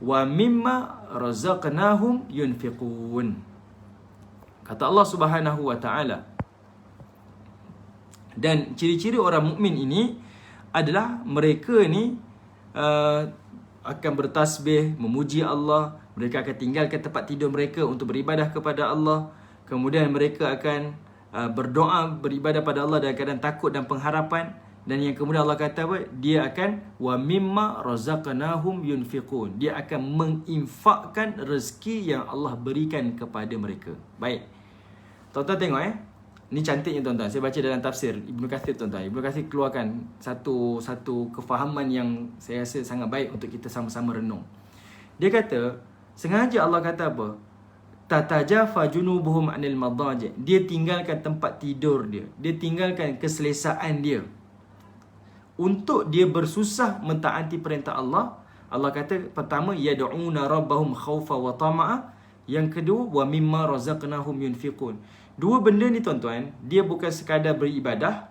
wa mimma razaqnahum yunfiqun. Kata Allah Subhanahu wa taala, dan ciri-ciri orang mukmin ini adalah mereka ni akan bertasbih, memuji Allah, mereka akan tinggalkan tempat tidur mereka untuk beribadah kepada Allah, kemudian mereka akan berdoa, beribadah pada Allah dalam keadaan takut dan pengharapan. Dan yang kemudian Allah kata apa? Dia akan wa mimma razaqnahum yunfiqun. Dia akan menginfakkan rezeki yang Allah berikan kepada mereka. Baik. Tuan-tuan tengok Ni cantiknya tuan-tuan. Saya baca dalam tafsir Ibnu Kathir tuan-tuan. Ibnu Kathir keluarkan satu kefahaman yang saya rasa sangat baik untuk kita sama-sama renung. Dia kata, sengaja Allah kata apa? tatajafa junubuhum anil madaji'. Dia tinggalkan tempat tidur dia. Dia tinggalkan keselesaan dia untuk dia bersusah mentaati perintah Allah. Allah kata pertama, yad'una rabbahum khaufa wa tama'a. Yang kedua, wa mimma razaqnahum yunfiqun. Dua benda ni tuan-tuan, dia bukan sekadar beribadah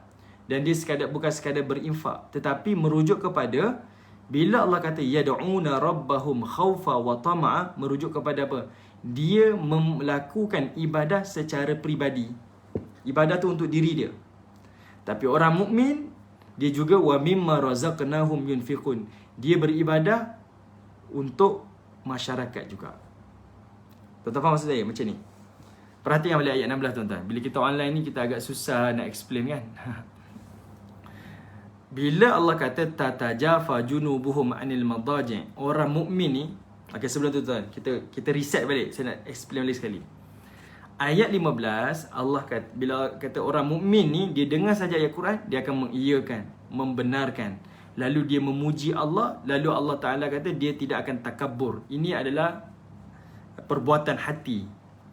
dan dia bukan sekadar berinfak, tetapi merujuk kepada, bila Allah kata yad'una rabbahum khaufa wa tama'a, merujuk kepada apa? Dia melakukan ibadah secara peribadi. Ibadah tu untuk diri dia. Tapi orang mukmin, dia juga wa mimma razaqnahum yunfiqun. Dia beribadah untuk masyarakat juga. Tuan-tuan faham maksud saya macam ni? Perhatikan balik ayat 16 tuan-tuan. Bila kita online ni kita agak susah nak explain kan. Bila Allah kata tatajafa junubuhum anil madaji', orang mukmin ni, okey, sebelum tu tuan, kita reset balik. Saya nak explain balik sekali. Ayat 15, Allah kata, bila kata orang mukmin ni, dia dengar saja ayat Quran, dia akan mengiyakan, membenarkan. Lalu dia memuji Allah, lalu Allah Ta'ala kata dia tidak akan takabur. Ini adalah perbuatan hati,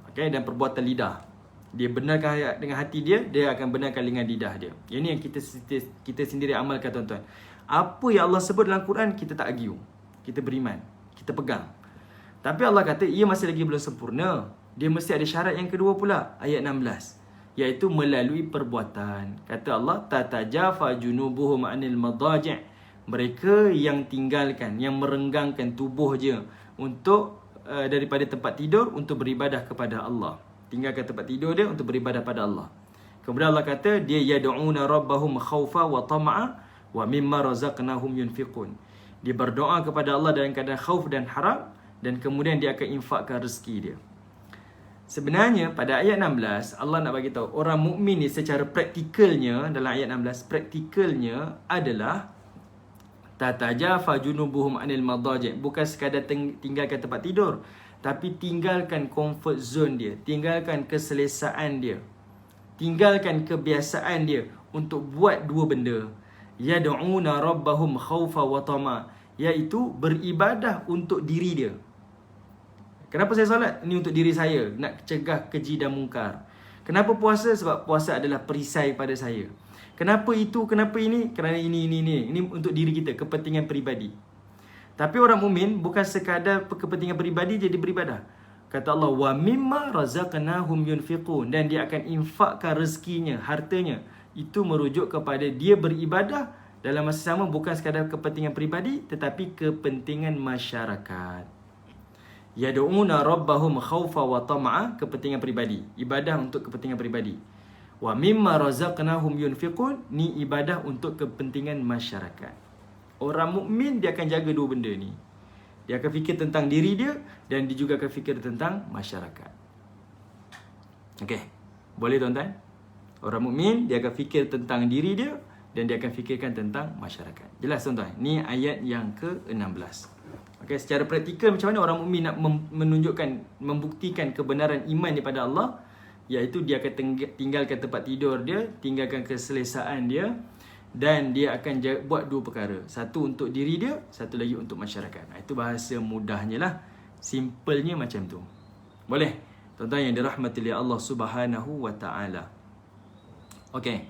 okay, dan perbuatan lidah. Dia benarkan dengan hati dia, dia akan benarkan dengan lidah dia. Ini yang kita sendiri amalkan tuan-tuan. Apa yang Allah sebut dalam Quran, kita tak argue. Kita beriman, kita pegang. Tapi Allah kata ia masih lagi belum sempurna. Dia mesti ada syarat yang kedua pula, ayat 16, iaitu melalui perbuatan. Kata Allah, tatajafa junubuhum anil madaji'. Mereka yang tinggalkan, yang merenggangkan tubuh je untuk daripada tempat tidur untuk beribadah kepada Allah. Tinggalkan tempat tidur dia untuk beribadah pada Allah. Kemudian Allah kata dia yad'una rabbahum khaufa wa tama'a wa mimma razaqnahum yunfiqun. Dia berdoa kepada Allah dalam keadaan khauf dan harap, dan kemudian dia akan infakkan rezeki dia. Sebenarnya pada ayat 16 Allah nak bagi tahu orang mukmin ni secara praktikalnya, dalam ayat 16 praktikalnya adalah tatajafa junubuhum anil madaji', bukan sekadar tinggalkan tempat tidur, tapi tinggalkan comfort zone dia, tinggalkan keselesaan dia, tinggalkan kebiasaan dia untuk buat dua benda. Yad'una rabbahum khaufa wa tama', iaitu beribadah untuk diri dia. Kenapa saya solat? Ini untuk diri saya, nak cegah keji dan mungkar. Kenapa puasa? Sebab puasa adalah perisai pada saya. Kenapa itu? Kenapa ini? Kerana ini. Ini untuk diri kita, kepentingan peribadi. Tapi orang mukmin bukan sekadar kepentingan peribadi jadi beribadah. Kata Allah, wa mimma razaqnahum yunfiqun, dan dia akan infakkan rezekinya, hartanya. Itu merujuk kepada dia beribadah dalam masa sama bukan sekadar kepentingan peribadi, tetapi kepentingan masyarakat. Yad'una rabbahum khaufa wa tama'a, kepentingan peribadi, ibadah untuk kepentingan peribadi. Wa mimma razaqnahum yunfiqun, ni ibadah untuk kepentingan masyarakat. Orang mukmin dia akan jaga dua benda ni. Dia akan fikir tentang diri dia dan dia juga akan fikir tentang masyarakat. Okey. Boleh tuan-tuan? Orang mukmin dia akan fikir tentang diri dia dan dia akan fikirkan tentang masyarakat. Jelas tuan-tuan? Ni ayat yang ke-16. Okey, secara praktikal macam mana orang mukmin nak menunjukkan, membuktikan kebenaran iman daripada Allah? Iaitu dia akan tinggalkan tempat tidur dia, tinggalkan keselesaan dia, dan dia akan buat dua perkara. Satu untuk diri dia, satu lagi untuk masyarakat. Itu bahasa mudahnya lah. Simpelnya macam tu. Boleh? Tuan-tuan yang dirahmati oleh Allah Subhanahu wa ta'ala. Okey.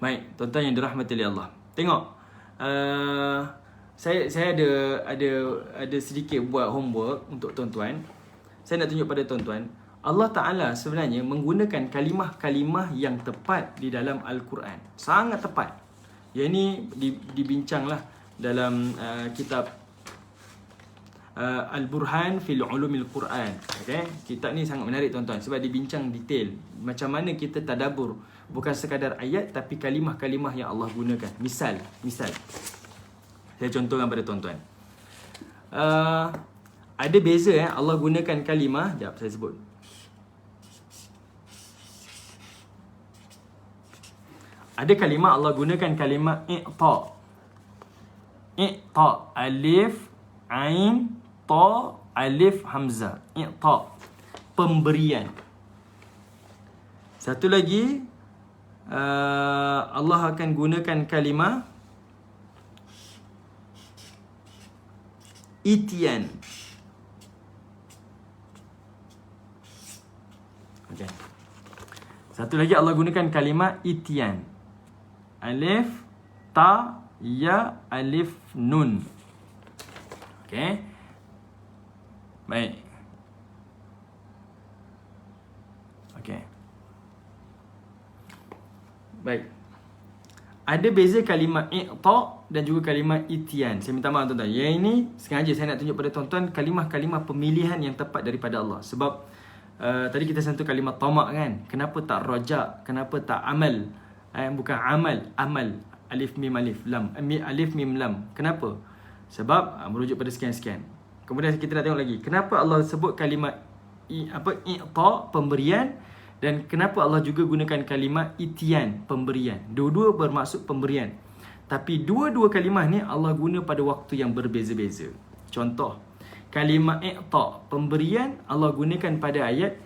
Baik, tuan-tuan yang dirahmati oleh Allah. Tengok. Saya ada sedikit buat homework untuk tuan-tuan. Saya nak tunjuk pada tuan-tuan, Allah Ta'ala sebenarnya menggunakan kalimah-kalimah yang tepat di dalam Al-Quran. Sangat tepat. Yang ini dibincanglah dalam kitab Al-Burhan fil Ulumil Quran. Okay? Kitab ni sangat menarik tuan-tuan sebab dibincang detail. Macam mana kita tadabbur. Bukan sekadar ayat tapi kalimah-kalimah yang Allah gunakan. Misal. Saya contohkan pada tuan-tuan. Ada beza Allah gunakan kalimah. Sekejap saya sebut. Ada kalimah Allah gunakan kalimah i'ta. I'ta, alif, ain, ta, alif, hamzah. I'ta, pemberian. Satu lagi, Allah akan gunakan kalimah itian. Satu lagi Allah gunakan kalimah itian. Alif, ta, ya, alif, nun. Okey. Baik. Okey. Baik. Ada beza kalimah i'ta dan juga kalimah itian. Saya minta maaf tuan-tuan. Yang ini sengaja saya nak tunjuk pada tuan-tuan kalimah-kalimah pemilihan yang tepat daripada Allah. Sebab tadi kita sentuh kalimah tamak kan. Kenapa tak rajak? Kenapa tak amal? Bukan amal, amal. Alif mim alif lam. Alif mim lam. Kenapa? Sebab merujuk pada sekian-sekian. Kemudian kita nak tengok lagi. Kenapa Allah sebut kalimah i'ta, pemberian, dan kenapa Allah juga gunakan kalimah itian, pemberian. Dua-dua bermaksud pemberian. Tapi dua-dua kalimah ni Allah guna pada waktu yang berbeza-beza. Contoh, kalimah i'ta, pemberian, Allah gunakan pada ayat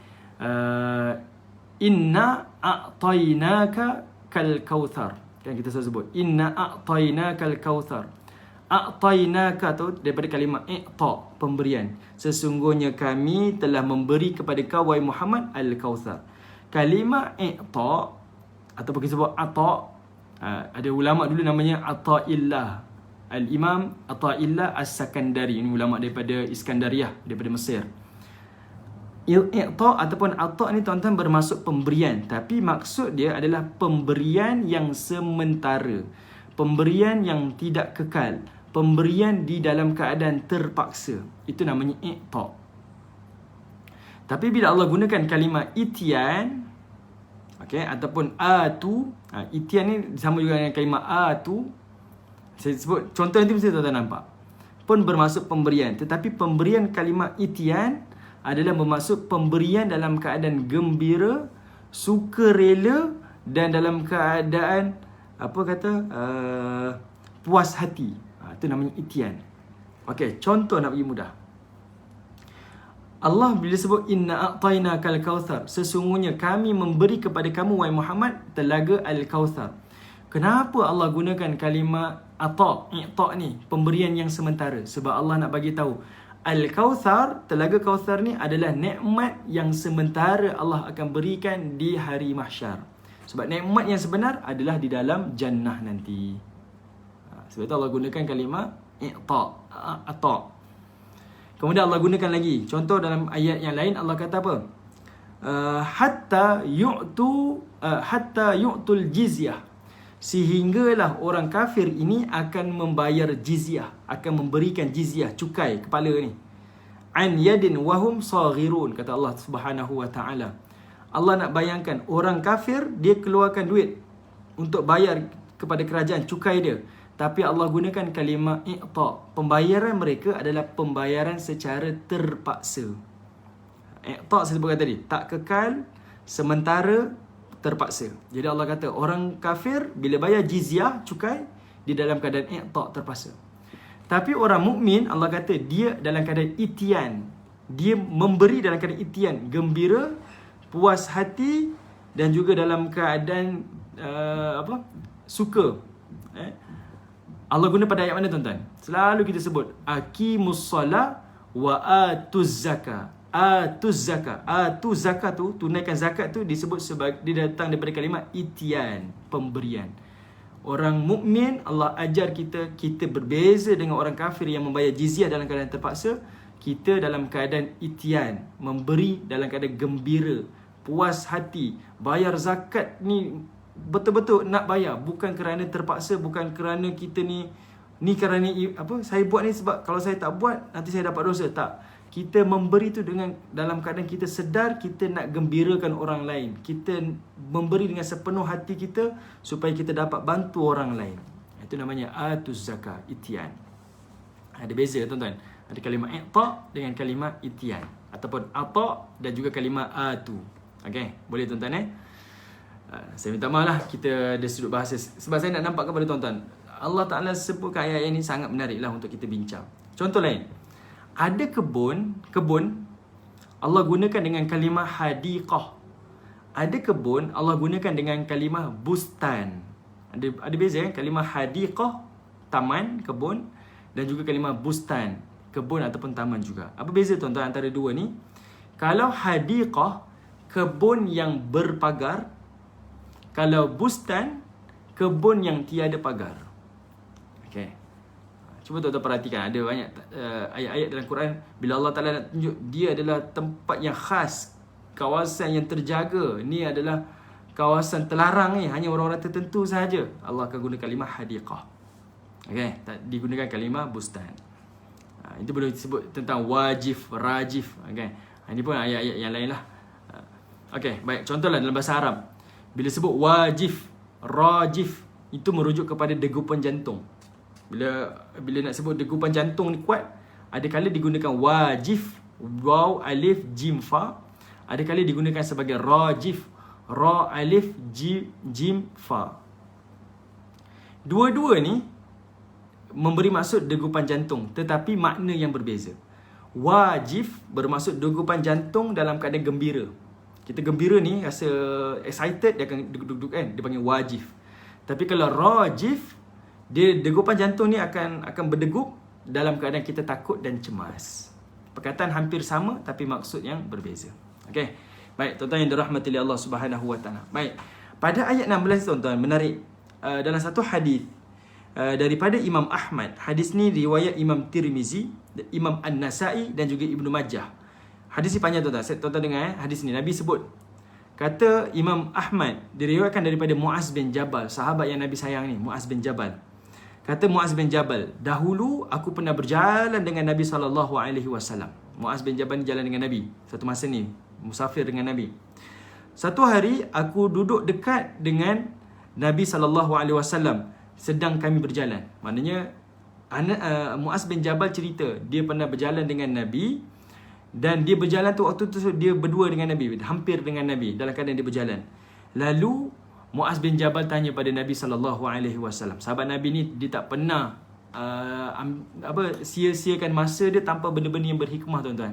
inna a'tainaka kal kautsar. Kan kita selalu sebut inna a'tainaka kal kautsar. A'tainaka tu daripada kalimah i'ta, pemberian. Sesungguhnya kami telah memberi kepada kau wahai Muhammad al-kautsar. Kalimah i'ta ataupun kita sebut ata, ada ulama dulu namanya Ata'illah, Al-Imam Ata'illah As-Sakandari. Ini ulama daripada Iskandariah, daripada Mesir. I'ta ataupun ata ni tuan-tuan bermaksud pemberian, tapi maksud dia adalah pemberian yang sementara, pemberian yang tidak kekal, pemberian di dalam keadaan terpaksa. Itu namanya i'ta. Tapi bila Allah gunakan kalimah itian, okey, ataupun atu, itian ni sama juga dengan kalimah atu. Saya sebut contoh nanti mesti tuan-tuan nampak. Pun bermaksud pemberian, tetapi pemberian kalimah itian adalah bermaksud pemberian dalam keadaan gembira, sukarela dan dalam keadaan puas hati. Itu namanya itian. Okey, contoh nak bagi mudah. Allah bila sebut inna a'tainakal kautsar, sesungguhnya kami memberi kepada kamu wahai Muhammad telaga al-kautsar. Kenapa Allah gunakan kalimah i'ta ni, pemberian yang sementara? Sebab Allah nak bagi tahu al-kautsar, telaga kautsar ni adalah nikmat yang sementara Allah akan berikan di hari mahsyar. Sebab nikmat yang sebenar adalah di dalam jannah nanti. Sebab itu Allah gunakan kalimah i'ta. Kemudian Allah gunakan lagi. Contoh dalam ayat yang lain Allah kata apa? Hatta yu'tul jizyah. Sehinggalah orang kafir ini akan membayar jizyah, akan memberikan jizyah, cukai kepala ni. An yadin wahum saghirun, kata Allah Subhanahu wa taala. Allah nak bayangkan orang kafir dia keluarkan duit untuk bayar kepada kerajaan, cukai dia. Tapi Allah gunakan kalimah i'ta. Pembayaran mereka adalah pembayaran secara terpaksa. I'ta saya sebutkan tadi, tak kekal, sementara, terpaksa. Jadi Allah kata orang kafir bila bayar jizyah, cukai, di dalam keadaan i'ta, terpaksa. Tapi orang mukmin Allah kata dia dalam keadaan itian. Dia memberi dalam keadaan itian, gembira, puas hati dan juga dalam keadaan suka. Allah guna pada ayat mana tuan-tuan? Selalu kita sebut aqimus solah wa atuz zakah. Atuz zakah. Atuz zakah tu, tunaikan zakat tu disebut sebagai, dia datang daripada kalimah itian, pemberian. Orang mukmin Allah ajar kita berbeza dengan orang kafir yang membayar jizyah dalam keadaan terpaksa. Kita dalam keadaan itian, memberi dalam keadaan gembira, puas hati. Bayar zakat ni betul-betul nak bayar, bukan kerana terpaksa, bukan kerana kita ni kerana saya buat ni sebab kalau saya tak buat nanti saya dapat dosa. Tak, kita memberi tu dengan dalam keadaan kita sedar kita nak gembirakan orang lain. Kita memberi dengan sepenuh hati kita supaya kita dapat bantu orang lain. Itu namanya atuz zakah, itian. Ada beza tuan-tuan. Ada kalimah i'ta dengan kalimah itian, ataupun ata dan juga kalimah atu. Okey, boleh tuan-tuan saya minta maaf lah kita ada sudut bahasa. Sebab saya nak nampak kepada tuan-tuan, Allah Ta'ala sebutkan ayat ini sangat menarik lah untuk kita bincang. Contoh lain, ada kebun Allah gunakan dengan kalimah hadiqah. Ada kebun Allah gunakan dengan kalimah bustan. Ada beza kan? Kalimah hadiqah, taman, kebun, dan juga kalimah bustan, kebun ataupun taman juga. Apa beza tuan-tuan antara dua ni? Kalau hadiqah, kebun yang berpagar, Kalau bustan, kebun yang tiada pagar. Okay. Cuba tuan-tuan perhatikan, ada banyak ayat-ayat dalam Quran bila Allah Ta'ala nak tunjuk dia adalah tempat yang khas, kawasan yang terjaga. Ni adalah kawasan terlarang ni, hanya orang-orang tertentu sahaja. Allah akan guna kalimah hadiqah. Okay, tak digunakan kalimah bustan. Itu boleh disebut tentang wajif, rajif. Okay. Ini pun ayat-ayat yang lain lah. Okay, baik. Contohlah dalam bahasa Arab, bila sebut wajif, rajif, itu merujuk kepada degupan jantung. Bila nak sebut degupan jantung ni kuat, ada kala digunakan wajif, waw, alif, jim, fa. Ada kala digunakan sebagai rajif, ra, alif, jim, fa. Dua-dua ni memberi maksud degupan jantung, tetapi makna yang berbeza. Wajif bermaksud degupan jantung dalam keadaan gembira. Kita gembira ni, rasa excited, dia akan duduk-duduk kan, dia panggil wajif. Tapi kalau rajif, dia degupan jantung ni akan berdegup dalam keadaan kita takut dan cemas. Perkataan hampir sama tapi maksud yang berbeza. Okey. Baik, tuan-tuan yang dirahmati oleh Allah Subhanahu Wa Taala. Baik. Pada ayat 16 tuan-tuan, menarik. Dalam satu hadis daripada Imam Ahmad. Hadis ni riwayat Imam Tirmizi, Imam An-Nasai dan juga Ibnu Majah. Hadis ni panjang tuan-tuan. Tuan-tuan dengar hadis ni. Nabi sebut, kata Imam Ahmad, diriwayatkan daripada Muaz bin Jabal, sahabat yang Nabi sayang ni, Muaz bin Jabal. Kata Muaz bin Jabal, dahulu aku pernah berjalan dengan Nabi SAW. Muaz bin Jabal ni jalan dengan Nabi satu masa ni, musafir dengan Nabi. Satu hari aku duduk dekat dengan Nabi SAW sedang kami berjalan. Maknanya Muaz bin Jabal cerita dia pernah berjalan dengan Nabi, dan dia berjalan tu waktu tu dia berdua dengan Nabi, hampir dengan Nabi dalam keadaan dia berjalan. Lalu Muaz bin Jabal tanya pada Nabi SAW. Sahabat Nabi ni dia tak pernah sia-siakan masa dia tanpa benda-benda yang berhikmah tuan-tuan.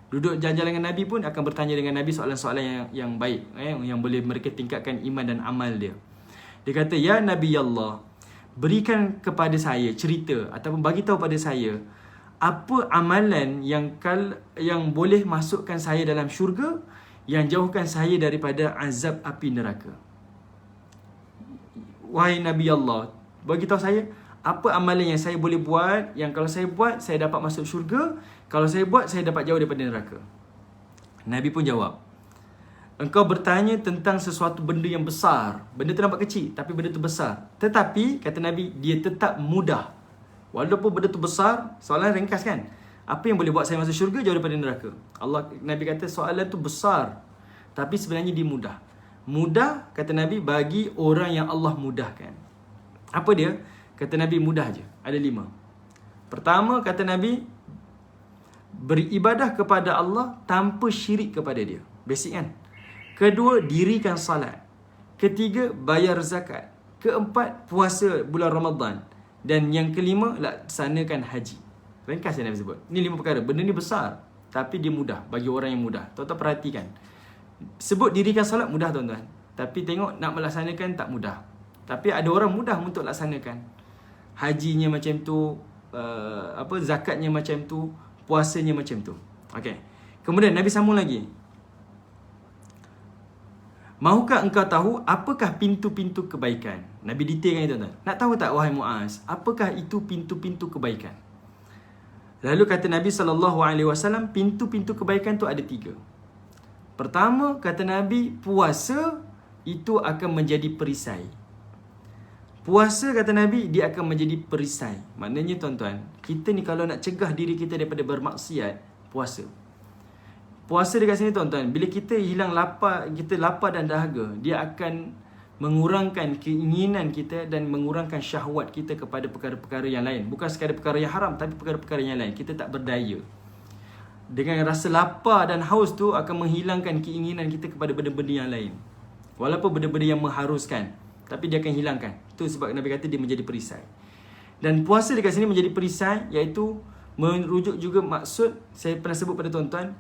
Duduk jalan-jalan dengan Nabi pun akan bertanya dengan Nabi soalan-soalan yang baik, yang boleh mereka tingkatkan iman dan amal dia. Dia kata, ya Nabi Allah, berikan kepada saya cerita ataupun bagi tahu pada saya apa amalan yang boleh masukkan saya dalam syurga, yang jauhkan saya daripada azab api neraka. Wahai Nabi Allah, bagi tahu saya apa amalan yang saya boleh buat, yang kalau saya buat saya dapat masuk syurga, kalau saya buat saya dapat jauh daripada neraka. Nabi pun jawab, engkau bertanya tentang sesuatu benda yang besar. Benda tu nampak kecil tapi benda tu besar. Tetapi kata Nabi, dia tetap mudah. Walaupun benda tu besar, soalan ringkas kan? Apa yang boleh buat saya masuk syurga, jauh daripada neraka? Nabi kata soalan tu besar, tapi sebenarnya dia mudah. Mudah, kata Nabi, bagi orang yang Allah mudahkan. Apa dia? Kata Nabi, mudah je. Ada 5. Pertama, kata Nabi, beribadah kepada Allah tanpa syirik kepada dia. Basic kan? Kedua, dirikan salat. Ketiga, bayar zakat. Keempat, puasa bulan Ramadan. Dan yang kelima, laksanakan haji. Ringkas yang Nabi sebut. Ni 5 perkara. Benda ni besar, tapi dia mudah bagi orang yang mudah. Tuan-tuan perhatikan. Sebut dirikan salat mudah tuan-tuan, tapi tengok nak melaksanakan tak mudah. Tapi ada orang mudah untuk laksanakan. Hajinya macam tu, zakatnya macam tu, puasanya macam tu. Okey. Kemudian Nabi sambung lagi. Mahukah engkau tahu apakah pintu-pintu kebaikan? Nabi detailkan itu tuan-tuan. Nak tahu tak wahai Muaz, apakah itu pintu-pintu kebaikan? Lalu kata Nabi SAW, pintu-pintu kebaikan tu ada 3. Pertama, kata Nabi, puasa itu akan menjadi perisai. Puasa, kata Nabi, dia akan menjadi perisai. Maknanya tuan-tuan, kita ni kalau nak cegah diri kita daripada bermaksiat, puasa. Puasa dekat sini tuan-tuan, bila kita hilang lapar, kita lapar dan dahaga, dia akan mengurangkan keinginan kita dan mengurangkan syahwat kita kepada perkara-perkara yang lain. Bukan sekadar perkara yang haram, tapi perkara-perkara yang lain. Kita tak berdaya. Dengan rasa lapar dan haus tu akan menghilangkan keinginan kita kepada benda-benda yang lain. Walaupun benda-benda yang mengharuskan, tapi dia akan hilangkan. Itu sebab Nabi kata dia menjadi perisai. Dan puasa dekat sini menjadi perisai, iaitu merujuk juga maksud, saya pernah sebut pada tuan-tuan,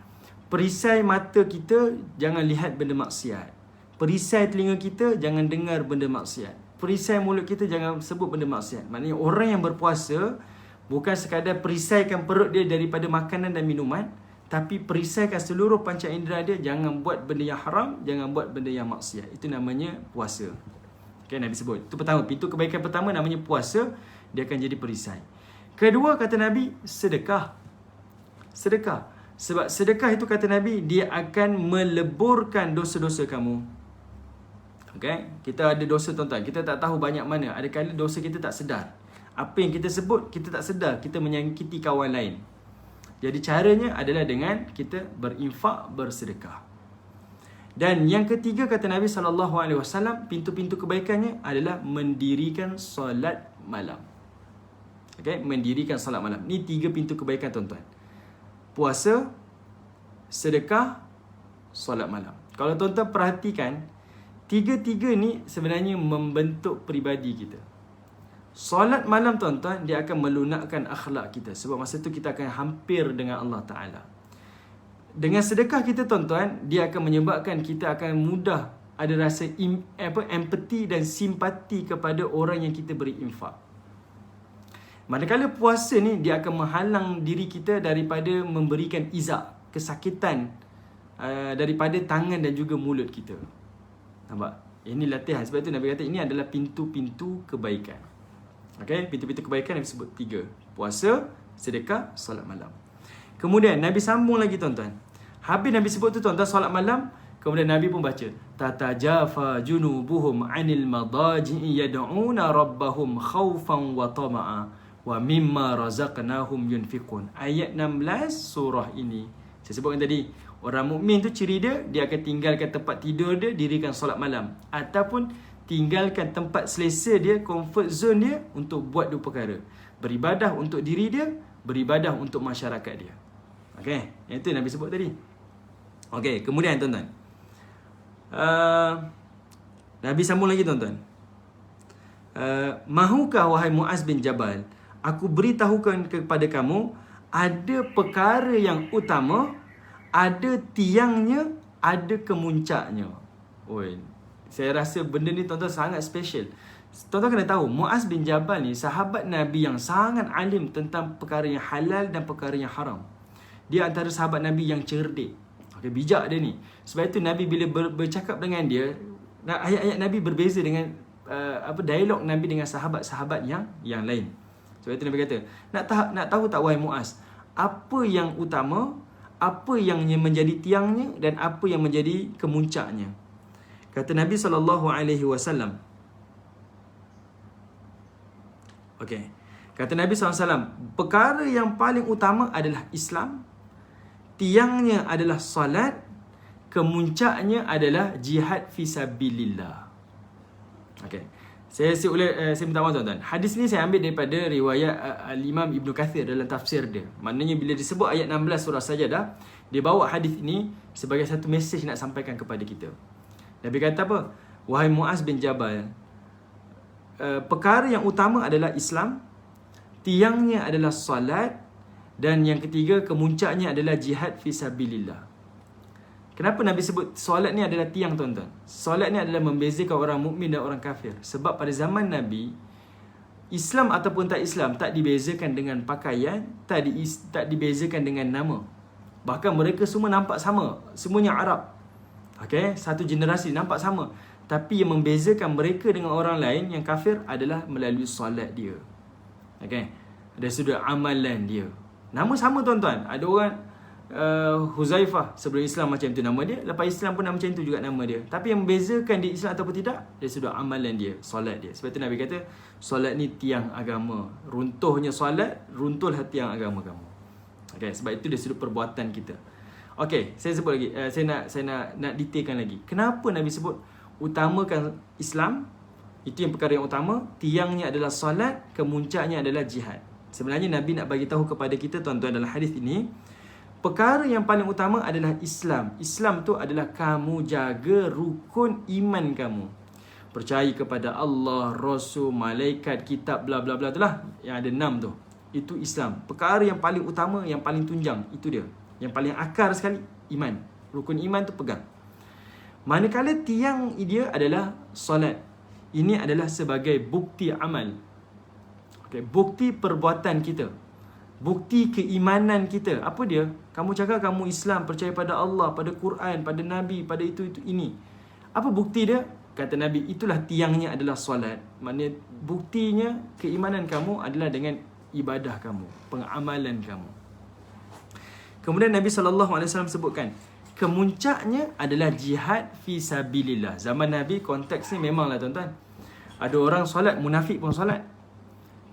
perisai mata kita jangan lihat benda maksiat. Perisai telinga kita jangan dengar benda maksiat. Perisai mulut kita jangan sebut benda maksiat. Maknanya orang yang berpuasa bukan sekadar perisaikan perut dia daripada makanan dan minuman, tapi perisaikan seluruh panca indera dia, jangan buat benda yang haram, jangan buat benda yang maksiat. Itu namanya puasa. Okay, Nabi sebut. Itu pertama, pintu kebaikan pertama namanya puasa, dia akan jadi perisai. Kedua, kata Nabi, sedekah. Sedekah. Sebab sedekah itu, kata Nabi, dia akan meleburkan dosa-dosa kamu. Okay? Kita ada dosa, tuan-tuan, kita tak tahu banyak mana. Ada kali dosa kita tak sedar. Apa yang kita sebut, kita tak sedar, kita menyakiti kawan lain. Jadi caranya adalah dengan kita berinfak, bersedekah. Dan yang ketiga, kata Nabi SAW, pintu-pintu kebaikannya adalah mendirikan solat malam. Okay? Mendirikan solat malam. Ni 3 pintu kebaikan, tuan-tuan. Puasa, sedekah, solat malam. Kalau tuan-tuan perhatikan, 3-3 ni sebenarnya membentuk peribadi kita. Solat malam, tuan-tuan, dia akan melunakkan akhlak kita. Sebab masa tu kita akan hampir dengan Allah Ta'ala. Dengan sedekah kita, tuan-tuan, dia akan menyebabkan kita akan mudah ada rasa empati dan simpati kepada orang yang kita beri infak. Manakala puasa ni, dia akan menghalang diri kita daripada memberikan izak, kesakitan daripada tangan dan juga mulut kita. Nampak? Ini latihan. Sebab itu Nabi kata ini adalah pintu-pintu kebaikan. Okay, pintu-pintu kebaikan Nabi sebut 3. Puasa, sedekah, solat malam. Kemudian Nabi sambung lagi, tuan-tuan. Habis Nabi sebut tu, tuan-tuan, solat malam. Kemudian Nabi pun baca, tatajafa junubuhum 'anil madaji'i yad'una rabbahum khaufan wa tama'a wa mimma razaqnahum yunfiqun. Ayat 16 surah ini. Saya sebutkan tadi, orang mukmin tu ciri dia, dia akan tinggalkan tempat tidur dia, dirikan solat malam. Ataupun tinggalkan tempat selesa dia, comfort zone dia, untuk buat 2 perkara. Beribadah untuk diri dia, beribadah untuk masyarakat dia. Okey, itu Nabi sebut tadi. Okey, kemudian, tuan-tuan, Nabi sambung lagi, tuan-tuan. Mahukah wahai Muaz bin Jabal, aku beritahukan kepada kamu, ada perkara yang utama, ada tiangnya, ada kemuncaknya. Oi, saya rasa benda ni, tuan-tuan, sangat special. Tuan-tuan kena tahu, Muaz bin Jabal ni sahabat Nabi yang sangat alim tentang perkara yang halal dan perkara yang haram. Dia antara sahabat Nabi yang cerdik. Okay, bijak dia ni. Sebab itu Nabi bila bercakap dengan dia, ayat-ayat Nabi berbeza dengan dialog Nabi dengan sahabat-sahabat yang lain. Sebab itu Nabi kata, nak tahu tak wahai Muaz, apa yang utama, apa yang menjadi tiangnya dan apa yang menjadi kemuncaknya. Kata Nabi SAW. Okey. Kata Nabi SAW, perkara yang paling utama adalah Islam, tiangnya adalah salat, kemuncaknya adalah jihad fisabilillah. Okey. Saya minta maaf, tuan-tuan. Hadis ni saya ambil daripada riwayat Al-Imam Ibn Kathir dalam tafsir dia. Maknanya bila disebut ayat 16 surah Sajadah, dia bawa hadis ini sebagai satu mesej nak sampaikan kepada kita. Nabi kata apa? Wahai Muaz bin Jabal, perkara yang utama adalah Islam, tiangnya adalah salat, dan yang ketiga, kemuncaknya adalah jihad fisabilillah. Kenapa Nabi sebut solat ni adalah tiang, tuan-tuan? Solat ni adalah membezakan orang mukmin dan orang kafir. Sebab pada zaman Nabi, Islam ataupun tak Islam tak dibezakan dengan pakaian, tak dibezakan dengan nama. Bahkan mereka semua nampak sama, semuanya Arab. Okay, satu generasi nampak sama. Tapi yang membezakan mereka dengan orang lain yang kafir adalah melalui solat dia. Okay, dari sudut amalan dia. Nama sama, tuan-tuan. Ada orang Huzaifah sebelum Islam macam tu nama dia, lepas Islam pun macam tu juga nama dia. Tapi yang membezakan dia Islam ataupun tidak, dari sudut amalan dia, solat dia. Sebab tu Nabi kata, solat ni tiang agama. Runtuhnya solat, runtuhlah tiang agama kamu. Okay, sebab itu dari sudut perbuatan kita. Okey, saya sebut lagi. Saya nak detailkan lagi. Kenapa Nabi sebut utamakan Islam? Itu yang perkara yang utama. Tiangnya adalah solat, kemuncaknya adalah jihad. Sebenarnya Nabi nak bagi tahu kepada kita, tuan-tuan, dalam hadis ini, perkara yang paling utama adalah Islam. Islam tu adalah kamu jaga rukun iman kamu. Percaya kepada Allah, Rasul, malaikat, kitab, bla bla bla, itulah yang ada 6 tu. Itu Islam. Perkara yang paling utama, yang paling tunjang, itu dia. Yang paling akar sekali, iman. Rukun iman tu pegang. Manakala tiang dia adalah solat. Ini adalah sebagai bukti amal. Okay, bukti perbuatan kita. bukti keimanan kita. Apa dia? Kamu cakap kamu Islam, percaya pada Allah, pada Quran, pada Nabi, pada itu ini. Apa bukti dia? Kata Nabi, itulah tiangnya adalah solat. Maknanya buktinya keimanan kamu adalah dengan ibadah kamu, pengamalan kamu. Kemudian Nabi SAW sebutkan, kemuncaknya adalah jihad fi sabilillah. Zaman Nabi konteksnya memanglah tuan-tuan, ada orang solat, munafik pun solat.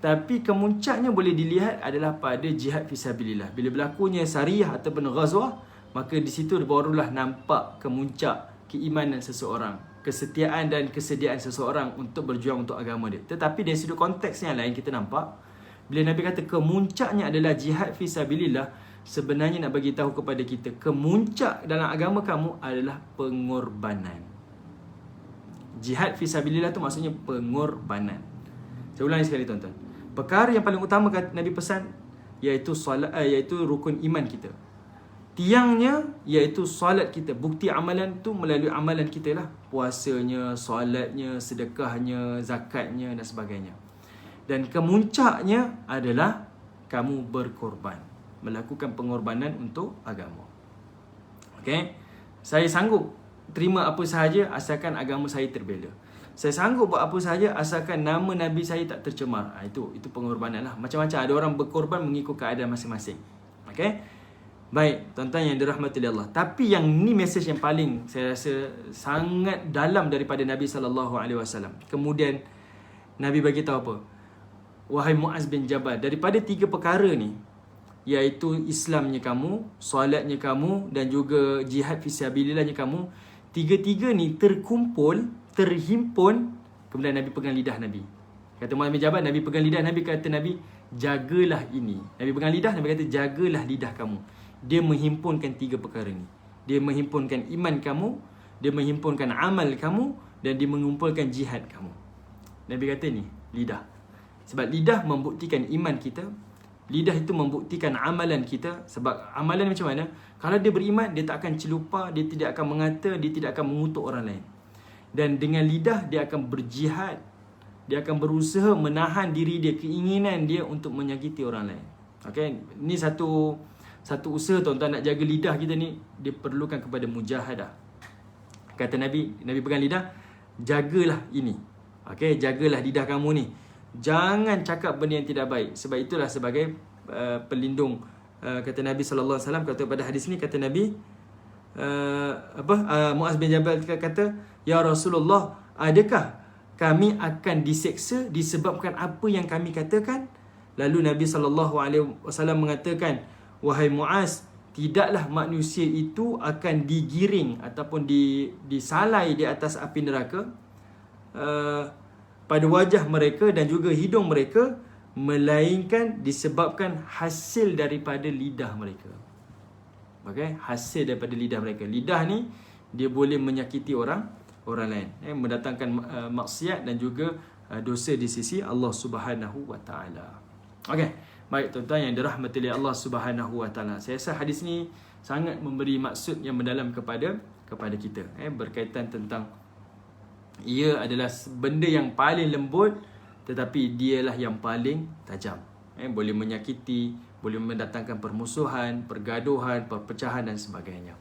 Tapi kemuncaknya boleh dilihat adalah pada jihad fi sabilillah. Bila berlakunya sariyah ataupun ghazwah, maka di situ barulah nampak kemuncak keimanan seseorang, kesetiaan dan kesediaan seseorang untuk berjuang untuk agama dia. Tetapi dari sudut konteks yang lain kita nampak, bila Nabi kata kemuncaknya adalah jihad fi sabilillah, sebenarnya nak bagi tahu kepada kita, kemuncak dalam agama kamu adalah pengorbanan. Jihad fi sabilillah tu maksudnya pengorbanan. Saya ulangi sekali tuan-tuan. Perkara yang paling utama Nabi pesan iaitu solat, iaitu rukun iman kita. Tiangnya iaitu solat kita. Bukti amalan tu melalui amalan kita lah. Puasanya, solatnya, sedekahnya, zakatnya dan sebagainya. Dan kemuncaknya adalah kamu berkorban, melakukan pengorbanan untuk agama. Okay? Saya sanggup terima apa sahaja asalkan agama saya terbela. Saya sanggup buat apa sahaja asalkan nama Nabi saya tak tercemar. Itu pengorbanan lah. Macam-macam ada orang berkorban mengikut keadaan masing-masing. Okay? Baik, tuan-tuan yang dirahmati Allah. Tapi yang ni mesej yang paling saya rasa sangat dalam daripada Nabi SAW. Kemudian Nabi bagi tahu apa? Wahai Muaz bin Jabal, daripada 3 perkara ni, iaitu Islamnya kamu, solatnya kamu dan juga jihad fisabilillahnya kamu, 3-3 ni terhimpun. Kemudian Nabi pegang lidah Nabi. Kata Muaz bin Jabal, Nabi pegang lidah Nabi, kata Nabi, jagalah ini. Nabi pegang lidah, Nabi kata jagalah lidah kamu. Dia menghimpunkan 3 perkara ni. Dia menghimpunkan iman kamu, dia menghimpunkan amal kamu dan dia mengumpulkan jihad kamu. Nabi kata ni, lidah. Sebab lidah membuktikan iman kita. Lidah itu membuktikan amalan kita. Sebab amalan macam mana? Kalau dia beriman, dia tak akan celupa, dia tidak akan mengata, dia tidak akan mengutuk orang lain. Dan dengan lidah, dia akan berjihad. Dia akan berusaha menahan diri dia, keinginan dia untuk menyakiti orang lain. Okay? Ini satu usaha tuan-tuan nak jaga lidah kita ni, dia perlukan kepada mujahadah. Kata Nabi pegang lidah, jagalah ini. Okay? Jagalah lidah kamu ni. Jangan cakap benda yang tidak baik. Sebab itulah sebagai pelindung. Kata Nabi SAW, kata pada hadis ni, kata Nabi, Muaz bin Jabal kata, ya Rasulullah, adakah kami akan diseksa disebabkan apa yang kami katakan? Lalu Nabi SAW mengatakan, wahai Muaz, tidaklah manusia itu akan digiring ataupun disalai di atas api neraka pada wajah mereka dan juga hidung mereka, melainkan disebabkan hasil daripada lidah mereka. Okay? Hasil daripada lidah mereka. Lidah ni dia boleh menyakiti orang lain, mendatangkan maksiat dan juga dosa di sisi Allah Subhanahu wa taala. Okey, baik tuan-tuan yang dirahmati oleh Allah Subhanahu wa taala. Saya rasa hadis ni sangat memberi maksud yang mendalam kepada kita, berkaitan tentang ia adalah benda yang paling lembut tetapi dialah yang paling tajam. Boleh menyakiti, boleh mendatangkan permusuhan, pergaduhan, perpecahan dan sebagainya.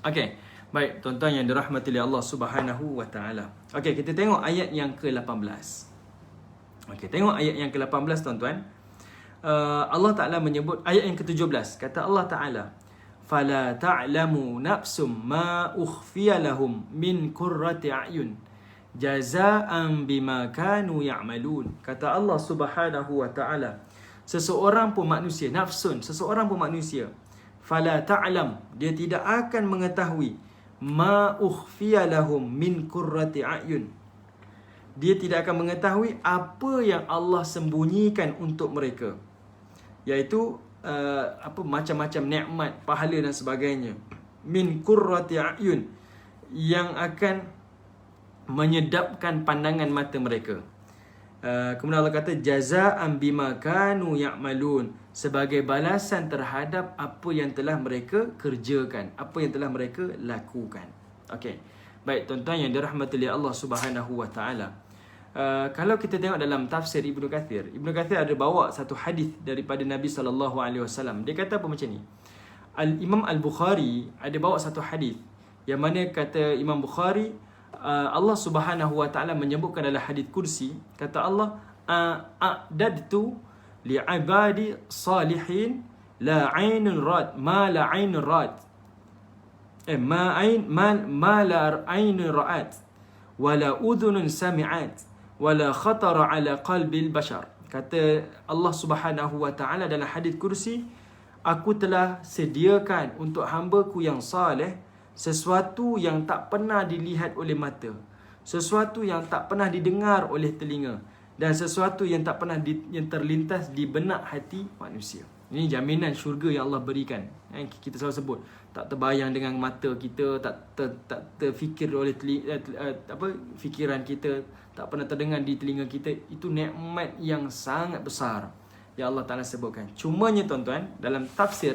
Okey, baik tuan-tuan yang dirahmati oleh Allah Subhanahu wa taala. Okey, kita tengok ayat yang ke-18. Okey, tengok ayat yang ke-18 tuan-tuan. Allah Taala menyebut ayat yang ke-17. Kata Allah Taala, "Fala ta'lamu nafsum ma ukhfiya lahum min qurrati a'yun jazaa'an bima kanu ya'malun." Kata Allah Subhanahu wa taala, seseorang pun manusia, nafsun, seseorang pun manusia, fala ta'lam, dia tidak akan mengetahui, ma ukhfiya lahum min qurrati a'yun, dia tidak akan mengetahui apa yang Allah sembunyikan untuk mereka, iaitu macam-macam nikmat, pahala dan sebagainya, min qurrati a'yun, yang akan menyedapkan pandangan mata mereka. Kemudian Allah kata jazaa'an bima kanu ya'malun, sebagai balasan terhadap apa yang telah mereka kerjakan, apa yang telah mereka lakukan. Okey. Baik tuan-tuan yang dirahmati oleh Allah Subhanahu wa taala. Kalau kita tengok dalam tafsir Ibnu Kathir ada bawa satu hadis daripada Nabi SAW. Dia kata apa macam ni? Imam Al-Bukhari ada bawa satu hadis yang mana kata Imam Bukhari, Allah Subhanahu wa taala menyebutkan dalam hadis kursi, kata Allah, a'dadtu li'ibadi salihin la 'ainun rad ma la 'ainun rad ma la 'ainun ra'at wala udhunun sami'at wala khatara ala qalbil bashar. Kata Allah Subhanahu wa taala dalam hadis kursi, aku telah sediakan untuk hamba-Ku yang saleh sesuatu yang tak pernah dilihat oleh mata, sesuatu yang tak pernah didengar oleh telinga, dan sesuatu yang tak pernah yang terlintas di benak hati manusia. Ini jaminan syurga yang Allah berikan. Kita selalu sebut, tak terbayang dengan mata kita, tak terfikir oleh fikiran kita, tak pernah terdengar di telinga kita. Itu nikmat yang sangat besar yang Allah Ta'ala sebutkan. Cumanya tuan-tuan, dalam tafsir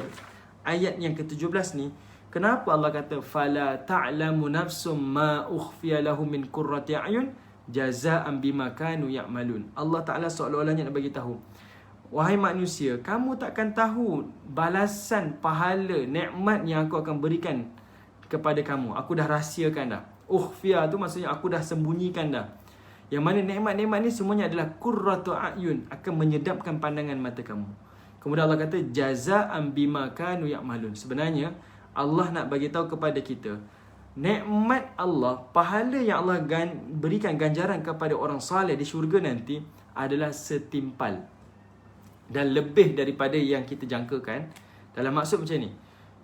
ayat yang ke-17 ni, kenapa Allah kata fala ta'lamu nafsum ma ukhfiya lahum min qurrati a'yun jazaa'an bima kanu ya'malun. Allah Ta'ala seolah-olahnya nak bagi tahu, wahai manusia, kamu takkan tahu balasan pahala nikmat yang aku akan berikan kepada kamu. Aku dah rahsiakan dah. Ukhfiya tu maksudnya aku dah sembunyikan dah. Yang mana nikmat-nikmat ni semuanya adalah qurratu a'yun, akan menyedapkan pandangan mata kamu. Kemudian Allah kata jazaa'an bima kanu ya'malun. Sebenarnya Allah nak bagi tahu kepada kita, nikmat Allah, pahala yang Allah berikan ganjaran kepada orang saleh di syurga nanti adalah setimpal dan lebih daripada yang kita jangkakan. Dalam maksud macam ni,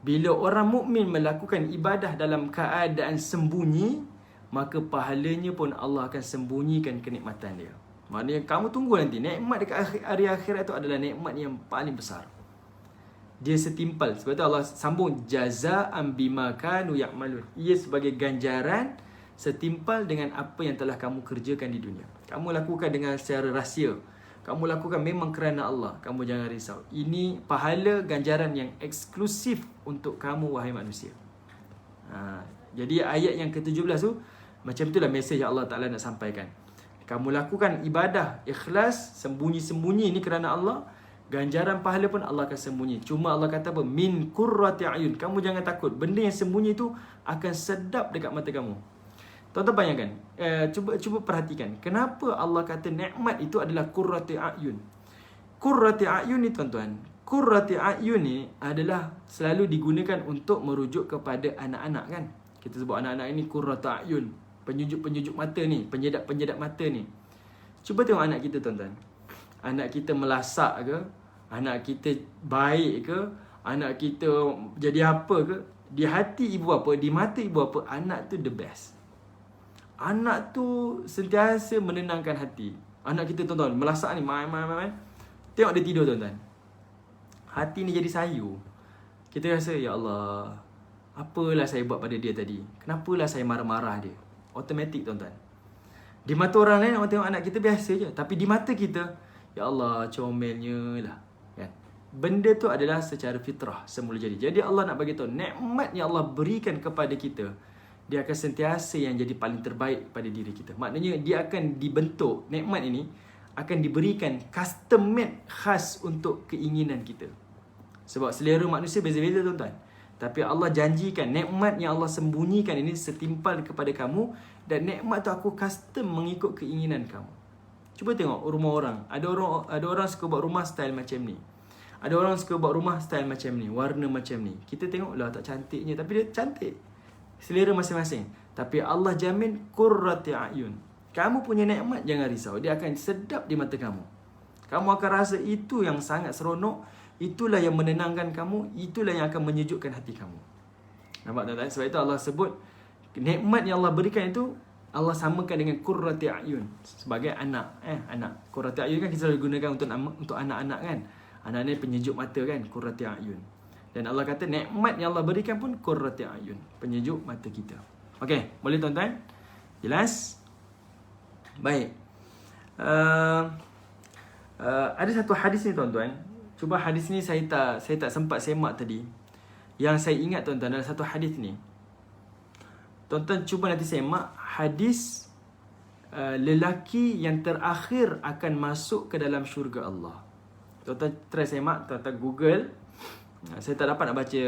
bila orang mukmin melakukan ibadah dalam keadaan sembunyi, maka pahalanya pun Allah akan sembunyikan kenikmatan dia. Maknanya kamu tunggu nanti, nikmat dekat hari akhirat itu adalah nikmat yang paling besar. Dia setimpal. Sebab tu Allah sambung jazaa'an bima kanu ya'malun. Ia sebagai ganjaran setimpal dengan apa yang telah kamu kerjakan di dunia. Kamu lakukan dengan secara rahsia, kamu lakukan memang kerana Allah, kamu jangan risau. Ini pahala ganjaran yang eksklusif untuk kamu wahai manusia. Jadi ayat yang ke-17 tu, macam itulah mesej yang Allah Ta'ala nak sampaikan. Kamu lakukan ibadah ikhlas, sembunyi-sembunyi ni kerana Allah, ganjaran pahala pun Allah akan sembunyi. Cuma Allah kata apa? Min qurrati a'yun. Kamu jangan takut, benda yang sembunyi tu akan sedap dekat mata kamu. Tuan-tuan bayangkan, cuba perhatikan, kenapa Allah kata nikmat itu adalah qurrati a'yun. Qurrati a'yun ni tuan-tuan, qurrati a'yun ni adalah selalu digunakan untuk merujuk kepada anak-anak kan. Kita sebut anak-anak ini qurrati a'yun, penyejuk-penyejuk mata ni, penyedap-penyedap mata ni. Cuba tengok anak kita tuan-tuan. Anak kita melasak ke, anak kita baik ke, anak kita jadi apa ke, di hati ibu bapa, di mata ibu bapa, anak tu the best. Anak tu sentiasa menenangkan hati. Anak kita tuan-tuan, melasak ni, main. Tengok dia tidur tuan-tuan, hati ni jadi sayu. Kita rasa, ya Allah, apalah saya buat pada dia tadi, kenapalah saya marah-marah dia. Automatik tuan-tuan. Di mata orang lain, orang tengok anak kita biasa je, tapi di mata kita, ya Allah, comelnya lah kan? Benda tu adalah secara fitrah semula jadi. Jadi Allah nak bagi tahu, nikmat yang Allah berikan kepada kita, dia akan sentiasa yang jadi paling terbaik pada diri kita. Maknanya dia akan dibentuk, nikmat ini akan diberikan custom made, khas untuk keinginan kita. Sebab selera manusia beza-beza tuan-tuan. Tapi Allah janjikan nikmat yang Allah sembunyikan ini setimpal kepada kamu, dan nikmat tu aku custom mengikut keinginan kamu. Cuba tengok rumah orang. Ada orang suka buat rumah style macam ni. Ada orang suka buat rumah style macam ni, warna macam ni. Kita tengoklah tak cantiknya, tapi dia cantik. Selera masing-masing. Tapi Allah jamin qurrati a'yun. Kamu punya nikmat jangan risau, dia akan sedap di mata kamu. Kamu akan rasa itu yang sangat seronok, itulah yang menenangkan kamu, itulah yang akan menyejukkan hati kamu. Nampak tak? Sebab itu Allah sebut nikmat yang Allah berikan itu Allah samakan dengan qurrati a'yun, sebagai anak. Anak. Qurrati a'yun kan kita selalu gunakan untuk anak-anak kan. Anak ni penyejuk mata kan, qurrati a'yun. Dan Allah kata nikmat yang Allah berikan pun qurrati a'yun, penyejuk mata kita. Okey, boleh tuan-tuan? Jelas? Baik. Ada satu hadis ni tuan-tuan. Cuba hadis ni saya tak sempat semak tadi. Yang saya ingat tuan-tuan dalam satu hadis ni. Tuan-tuan cuba nanti semak hadis lelaki yang terakhir akan masuk ke dalam syurga Allah. Tuan-tuan try semak, tuan-tuan Google. Saya tak dapat nak baca,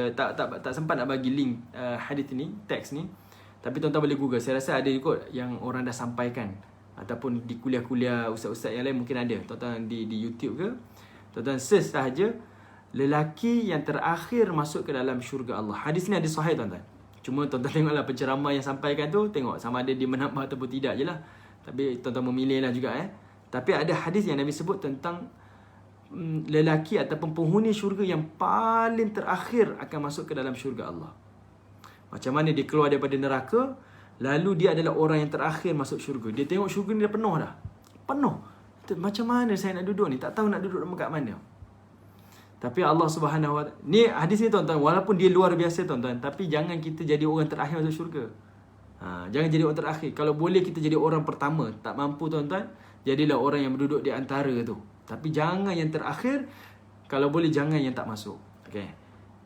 tak sempat nak bagi link hadis ni, teks ni. Tapi tuan-tuan boleh Google. Saya rasa ada kot yang orang dah sampaikan, ataupun di kuliah-kuliah ustaz-ustaz yang lain mungkin ada. Tuan-tuan di YouTube ke, tuan-tuan search sahaja lelaki yang terakhir masuk ke dalam syurga Allah. Hadis ni ada sahih tuan-tuan. Cuma tuan-tuan tengoklah penceramah yang sampaikan tu, tengok sama ada dia menambah ataupun tidak je lah. Tapi tuan-tuan memilih lah juga Tapi ada hadis yang Nabi sebut tentang lelaki ataupun penghuni syurga yang paling terakhir akan masuk ke dalam syurga Allah. Macam mana dia keluar daripada neraka, lalu dia adalah orang yang terakhir masuk syurga. Dia tengok syurga ni dah penuh dah. Penuh. Macam mana saya nak duduk ni? Tak tahu nak duduk dekat mana. Tapi Allah Subhanahu Wa Taala, ni hadis ni tuan-tuan, walaupun dia luar biasa tuan-tuan, tapi jangan kita jadi orang terakhir masuk syurga. Jangan jadi orang terakhir. Kalau boleh kita jadi orang pertama. Tak mampu tuan-tuan, jadilah orang yang duduk di antara tu. Tapi jangan yang terakhir. Kalau boleh jangan yang tak masuk. Okay.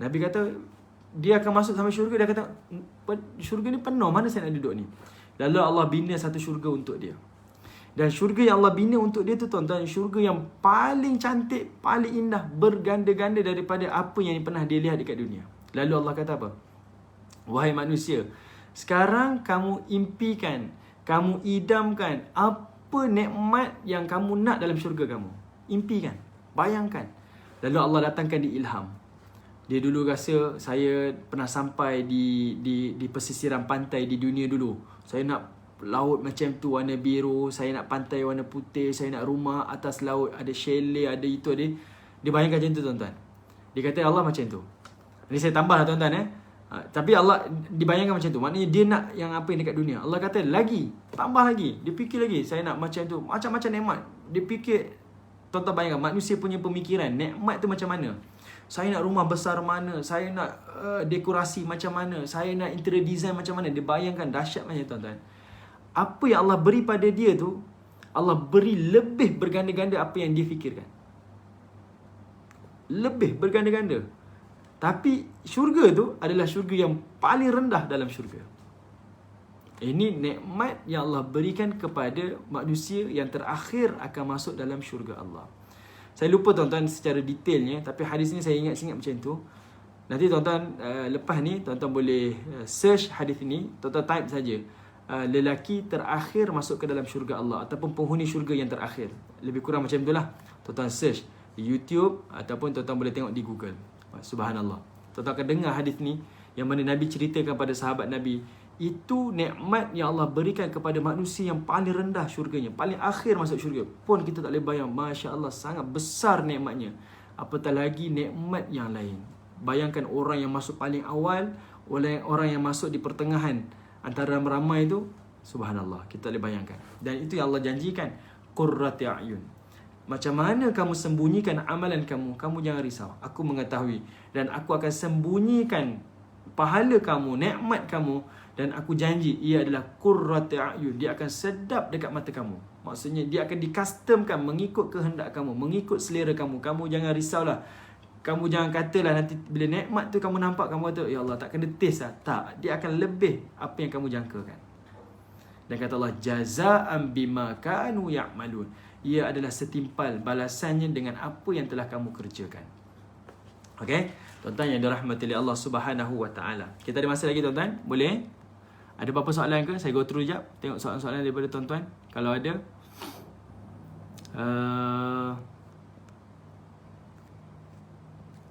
Nabi kata dia akan masuk sampai syurga. Dia kata syurga ni penuh, mana saya nak duduk ni? Lalu Allah bina satu syurga untuk dia. Dan syurga yang Allah bina untuk dia tu tuan-tuan, syurga yang paling cantik, paling indah, berganda-ganda daripada apa yang pernah dia lihat dekat dunia. Lalu Allah kata apa? Wahai manusia, sekarang kamu impikan, kamu idamkan apa nikmat yang kamu nak dalam syurga kamu. Impikan, bayangkan. Lalu Allah datangkan di ilham. Dia dulu rasa saya pernah sampai di pesisiran pantai di dunia dulu. Saya nak laut macam tu warna biru, saya nak pantai warna putih, saya nak rumah atas laut, ada chalet, ada itu, ada. Dia bayangkan macam tu tuan-tuan. Dia kata Allah macam tu. Ini saya tambah lah tuan-tuan tapi Allah dibayangkan macam tu. Maknanya dia nak yang apa yang dekat dunia. Allah kata lagi, tambah lagi. Dia fikir lagi, saya nak macam tu, macam-macam nikmat. Dia fikir, tuan-tuan bayangkan manusia punya pemikiran, nikmat tu macam mana. Saya nak rumah besar mana, saya nak dekorasi macam mana, saya nak interior design macam mana. Dia bayangkan dahsyat macam tuan-tuan. Apa yang Allah beri pada dia tu, Allah beri lebih berganda-ganda apa yang dia fikirkan. Lebih berganda-ganda. Tapi syurga tu adalah syurga yang paling rendah dalam syurga. Ini nikmat yang Allah berikan kepada manusia yang terakhir akan masuk dalam syurga Allah. Saya lupa tuan-tuan secara detailnya, tapi hadis ni saya ingat-ingat macam tu. Nanti tuan-tuan lepas ni tuan-tuan boleh search hadis ni, tuan-tuan type saja lelaki terakhir masuk ke dalam syurga Allah, ataupun penghuni syurga yang terakhir. Lebih kurang macam itulah. Tuan-tuan search di YouTube ataupun tuan-tuan boleh tengok di Google. Subhanallah. Tuan-tuan akan dengar hadis ni yang mana Nabi ceritakan pada sahabat Nabi. Itu nikmat yang Allah berikan kepada manusia yang paling rendah syurganya, paling akhir masuk syurga. Pun kita tak boleh bayang, Masya Allah, sangat besar nikmatnya. Apatah lagi nikmat yang lain. Bayangkan orang yang masuk paling awal, orang yang masuk di pertengahan antara ramai itu, subhanallah, kita boleh bayangkan. Dan itu yang Allah janjikan, qurrati a'yun. Macam mana kamu sembunyikan amalan kamu, kamu jangan risau. Aku mengetahui dan aku akan sembunyikan pahala kamu, nikmat kamu, dan aku janji ia adalah qurrati a'yun. Dia akan sedap dekat mata kamu. Maksudnya dia akan dicustomkan mengikut kehendak kamu, mengikut selera kamu. Kamu jangan risaulah. Kamu jangan katalah nanti bila nikmat tu kamu nampak, kamu kata, ya Allah, tak kena taste lah. Tak, dia akan lebih apa yang kamu jangkakan. Dan kata Allah, jazaan bima kanu ya'malun. Ia adalah setimpal balasannya dengan apa yang telah kamu kerjakan. Okey, tuan-tuan yang dirahmati oleh Allah Subhanahu Wa Taala. Kita ada masa lagi tuan-tuan? Boleh? Ada apa-apa soalan ke? Saya go through jap. Tengok soalan-soalan daripada tuan-tuan. Kalau ada.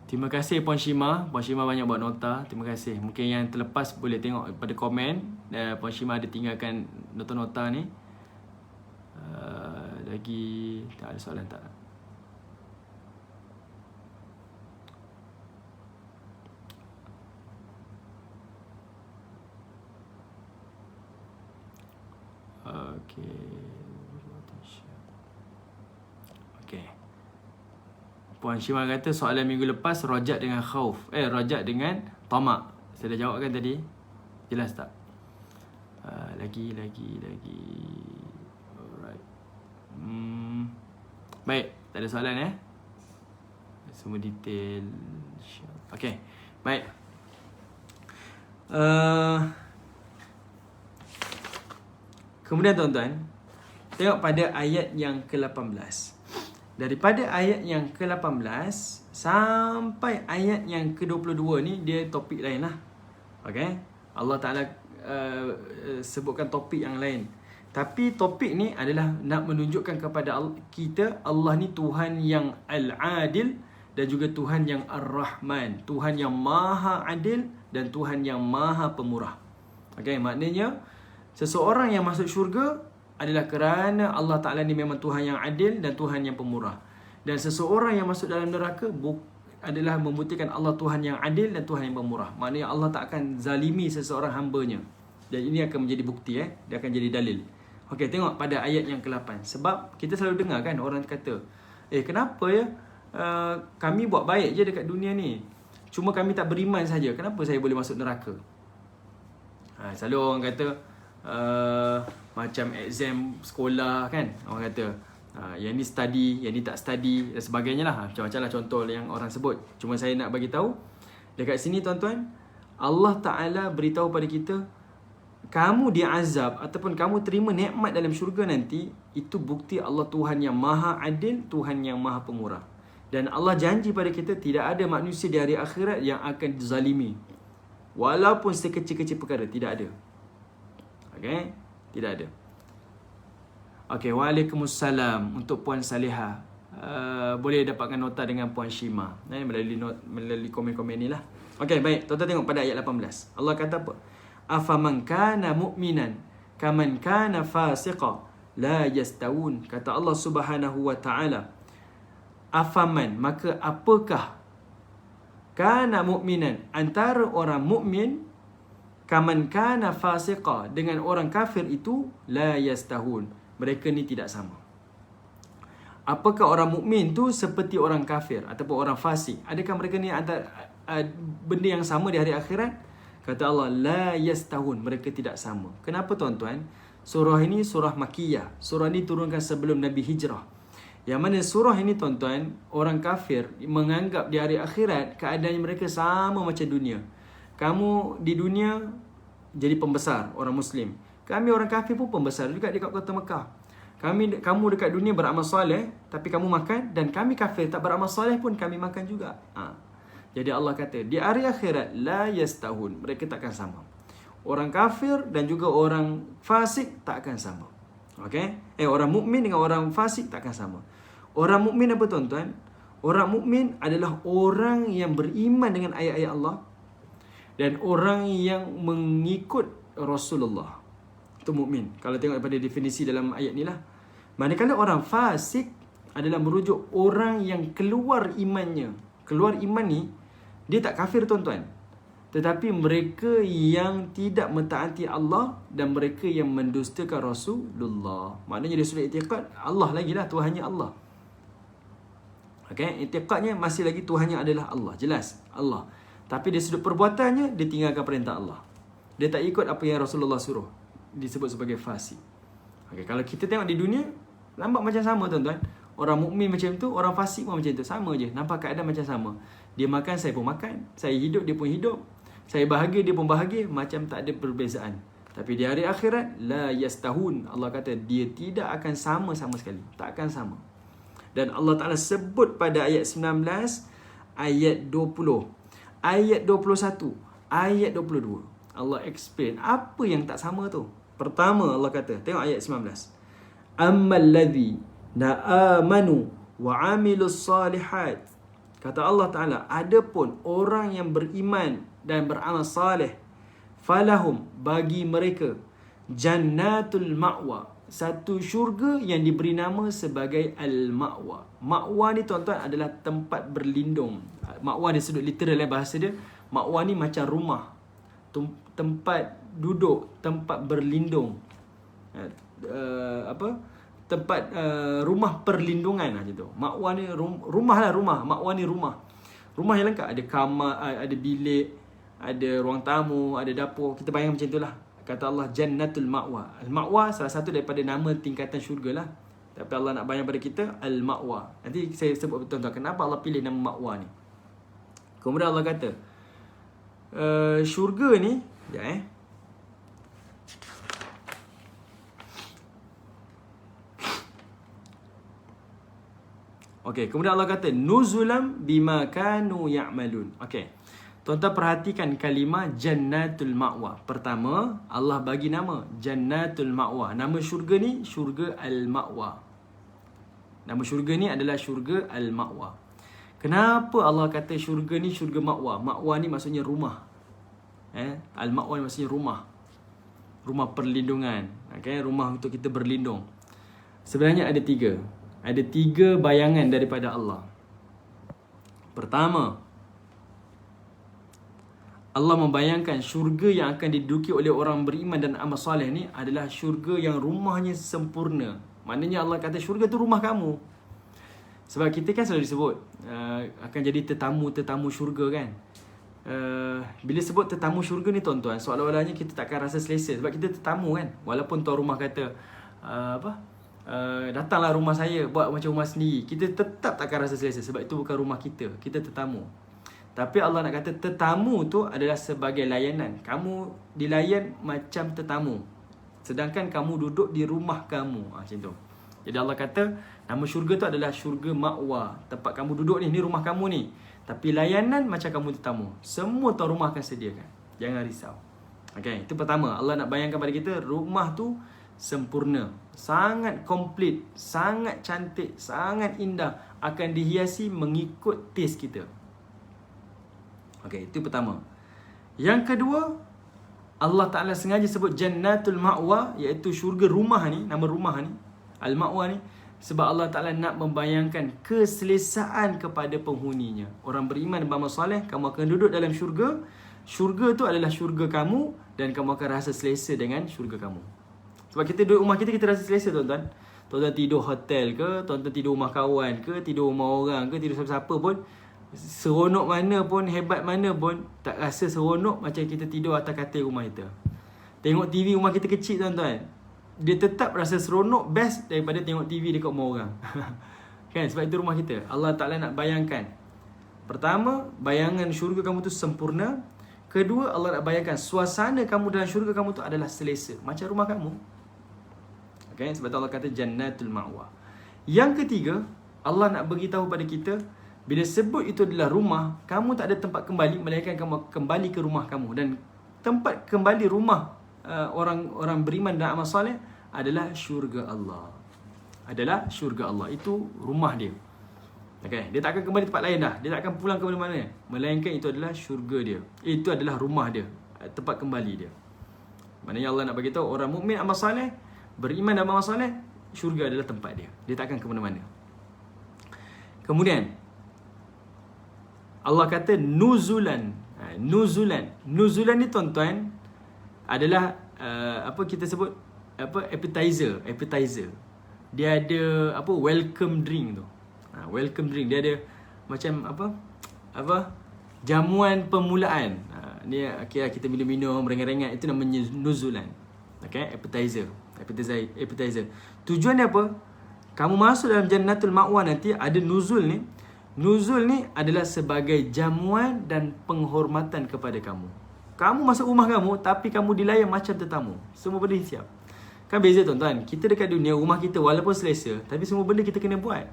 Terima kasih Puan Shima. Puan Shima banyak buat nota. Terima kasih. Mungkin yang terlepas boleh tengok pada komen. Puan Shima ada tinggalkan nota-nota ni. Lagi tak ada soalan tak? Okey. Puan Shima kata soalan minggu lepas rajak dengan khauf. Rajak dengan tamak. Saya dah jawab kan tadi? Jelas tak? Lagi. Alright. Baik, tak ada soalan semua detail. Okey. Baik. Kemudian tuan-tuan, Tengok pada ayat yang ke-18. Daripada ayat yang ke-18 sampai ayat yang ke-22 ni, dia topik lain lah. Okay? Allah Ta'ala sebutkan topik yang lain. Tapi topik ni adalah nak menunjukkan kepada kita, Allah ni Tuhan yang Al-Adil dan juga Tuhan yang Ar-Rahman. Tuhan yang Maha Adil dan Tuhan yang Maha Pemurah. Okay? Maknanya, seseorang yang masuk syurga adalah kerana Allah Ta'ala ni memang Tuhan yang adil dan Tuhan yang pemurah. Dan seseorang yang masuk dalam neraka adalah membuktikan Allah Tuhan yang adil dan Tuhan yang pemurah. Maknanya Allah tak akan zalimi seseorang hamba-Nya. Dan ini akan menjadi bukti, dia akan jadi dalil. Okey, tengok pada ayat yang ke-8. Sebab kita selalu dengar kan orang kata, kenapa ya kami buat baik je dekat dunia ni, cuma kami tak beriman saja, kenapa saya boleh masuk neraka? Selalu orang kata macam exam sekolah kan, orang kata yang ni study, yang ni tak study dan sebagainya lah. Macam-macam lah contoh yang orang sebut. Cuma saya nak bagi tahu dekat sini tuan-tuan, Allah Ta'ala beritahu pada kita, kamu diazab ataupun kamu terima nikmat dalam syurga nanti, itu bukti Allah Tuhan yang Maha Adil, Tuhan yang Maha Pemurah. Dan Allah janji pada kita, tidak ada manusia di hari akhirat yang akan dizalimi, walaupun sekecil-kecil perkara, tidak ada. Okay? Tidak ada. Okay, waalaikumsalam untuk Puan Salihah. Boleh dapatkan nota dengan Puan Shima melalui komen-komen ni lah. Okay, baik. Tuan-tuan tengok pada ayat 18. Allah kata apa? Afaman kana mu'minan kaman kana fasiqa la yastawun. Kata Allah Subhanahu wa ta'ala, afaman, maka apakah, kana mu'minan, antara orang mukmin, kaman kana fasiqa, dengan orang kafir itu, la yastahun, mereka ni tidak sama. Apakah orang mukmin tu seperti orang kafir ataupun orang fasik? Adakah mereka ni antara benda yang sama di hari akhirat? Kata Allah, la yastahun, mereka tidak sama. Kenapa tuan-tuan? Surah ini surah Makkiyah. Surah ini turunkan sebelum Nabi hijrah. Yang mana surah ini tuan-tuan, orang kafir menganggap di hari akhirat keadaan mereka sama macam dunia. Kamu di dunia jadi pembesar, orang Muslim. Kami orang kafir pun pembesar juga dekat kota Mekah. Kamu dekat dunia beramal soleh, tapi kamu makan. Dan kami kafir tak beramal soleh pun kami makan juga. Jadi Allah kata, di hari akhirat, la yastahun, mereka takkan sama. Orang kafir dan juga orang fasik tak akan sama. Okay? Orang mukmin dengan orang fasik tak akan sama. Orang mukmin apa tuan-tuan? Orang mukmin adalah orang yang beriman dengan ayat-ayat Allah dan orang yang mengikut Rasulullah. Itu mukmin. Kalau tengok daripada definisi dalam ayat ni lah. Manakala orang fasik adalah merujuk orang yang keluar imannya. Keluar iman ni, dia tak kafir tuan-tuan, tetapi mereka yang tidak mentaati Allah dan mereka yang mendustakan Rasulullah. Maknanya dia sudah i'tiqad Allah lagi lah, Tuhannya Allah. Okay? I'tiqadnya masih lagi Tuhannya adalah Allah. Jelas, Allah. Tapi dari sudut perbuatannya, dia tinggalkan perintah Allah. Dia tak ikut apa yang Rasulullah suruh. Disebut sebagai fasik. Okay, kalau kita tengok di dunia, nampak macam sama tuan-tuan. Orang mukmin macam tu, orang fasik pun macam tu. Sama je, nampak keadaan macam sama. Dia makan, saya pun makan. Saya hidup, dia pun hidup. Saya bahagia, dia pun bahagia. Macam tak ada perbezaan. Tapi di hari akhirat, la yastahun. Allah kata, dia tidak akan sama sama sekali. Tak akan sama. Dan Allah Ta'ala sebut pada ayat 19, ayat 20, ayat 21, ayat 22. Allah explain apa yang tak sama tu. Pertama Allah kata, tengok ayat 19. Ammal ladzi na'amanu wa 'amilus salihat. Kata Allah Ta'ala, adapun orang yang beriman dan beramal saleh, falahum, bagi mereka, jannatul ma'wa, satu syurga yang diberi nama sebagai al-ma'wa. Ma'wa ni tuan-tuan adalah tempat berlindung. Ma'wa dia sudut literal bahasa dia. Ma'wa ni macam rumah, tempat duduk, tempat berlindung, tempat rumah perlindungan macam tu. Ma'wa ni rumah lah, rumah. Ma'wa ni rumah. Rumah yang lengkap, ada kamar, ada bilik, ada ruang tamu, ada dapur. Kita bayang macam itulah. Kata Allah, jannatul ma'wa. Al-ma'wa salah satu daripada nama tingkatan syurga lah. Tapi Allah nak bayang pada kita al-ma'wa. Nanti saya sebut betul-betul kenapa Allah pilih nama ma'wa ni. Kemudian Allah kata, syurga ni, sekejap Okey, kemudian Allah kata nuzulam bima kanu ya'malun. Okey. Tuan-tuan perhatikan kalimah Jannatul Ma'wa. Pertama, Allah bagi nama Jannatul Ma'wa. Nama syurga ni syurga Al-Ma'wa. Nama syurga ni adalah syurga Al-Ma'wa. Kenapa Allah kata syurga ni syurga Ma'wa? Ma'wa ni maksudnya rumah. Al-Ma'wa ni maksudnya rumah. Rumah perlindungan. Okay? Rumah untuk kita berlindung. Sebenarnya ada tiga. Ada tiga bayangan daripada Allah. Pertama, Allah membayangkan syurga yang akan diduduki oleh orang beriman dan amal soleh ni adalah syurga yang rumahnya sempurna. Maknanya Allah kata syurga tu rumah kamu. Sebab kita kan selalu disebut akan jadi tetamu syurga kan. Bila sebut tetamu syurga ni tuan-tuan, seolah-olahnya kita takkan rasa selesa sebab kita tetamu kan. Walaupun tuan rumah kata datanglah rumah saya, buat macam rumah sendiri, kita tetap takkan rasa selesa sebab itu bukan rumah kita. Kita tetamu. Tapi Allah nak kata tetamu tu adalah sebagai layanan. Kamu dilayan macam tetamu, sedangkan kamu duduk di rumah kamu. Macam tu. Jadi Allah kata nama syurga tu adalah syurga Ma'wa. Tempat kamu duduk ni rumah kamu ni. Tapi layanan macam kamu tetamu. Semua tuan rumah akan sediakan. Jangan risau. Okay, itu pertama. Allah nak bayangkan pada kita rumah tu sempurna, sangat komplit, sangat cantik, sangat indah, akan dihiasi mengikut taste kita. Okey, itu pertama. Yang kedua, Allah Ta'ala sengaja sebut Jannatul Ma'wa, iaitu syurga rumah ni, nama rumah ni, Al-Ma'wa ni, sebab Allah Ta'ala nak membayangkan keselesaan kepada penghuninya. Orang beriman dan beramal soleh, kamu akan duduk dalam syurga. Syurga tu adalah syurga kamu dan kamu akan rasa selesa dengan syurga kamu. Sebab kita duduk rumah kita, kita rasa selesa tuan-tuan. Tuan-tuan tidur hotel ke, tuan-tuan tidur rumah kawan ke, tidur rumah orang ke, tidur siapa-siapa pun, seronok mana pun, hebat mana pun, tak rasa seronok macam kita tidur atas katil rumah kita. Tengok TV rumah kita kecil tuan-tuan, dia tetap rasa seronok best daripada tengok TV dekat rumah orang. Kan? Sebab itu rumah kita. Allah Ta'ala nak bayangkan. Pertama, bayangan syurga kamu tu sempurna. Kedua, Allah nak bayangkan suasana kamu dalam syurga kamu tu adalah selesa macam rumah kamu. Okay? Sebab tu Allah kata Jannatul Ma'wa. Yang ketiga, Allah nak beritahu pada kita, bila sebut itu adalah rumah, kamu tak ada tempat kembali melainkan kamu kembali ke rumah kamu. Dan tempat kembali rumah orang beriman dan amal soleh adalah syurga Allah. Adalah syurga Allah. Itu rumah dia. Okay? Dia tak akan kembali tempat lain dah. Dia tak akan pulang ke mana-mana, melainkan itu adalah syurga dia. Itu adalah rumah dia, tempat kembali dia. Maknanya Allah nak beritahu orang mukmin amal soleh, beriman dan amal soleh, syurga adalah tempat dia. Dia tak akan ke mana-mana. Kemudian Allah kata nuzulan. Nuzulan ni tuan-tuan adalah kita sebut appetizer. Dia ada welcome drink tu. Welcome drink dia ada macam jamuan permulaan. Ni kita minum-minum ringan-ringan, itu namanya nuzulan. Okay, appetizer. Tujuan dia apa? Kamu masuk dalam Jannatul Ma'wa nanti ada nuzul ni. Nuzul ni adalah sebagai jamuan dan penghormatan kepada kamu. Kamu masuk rumah kamu, tapi kamu dilayan macam tetamu. Semua benda siap. Kan beza tuan-tuan. Kita dekat dunia, rumah kita walaupun selesa, tapi semua benda kita kena buat.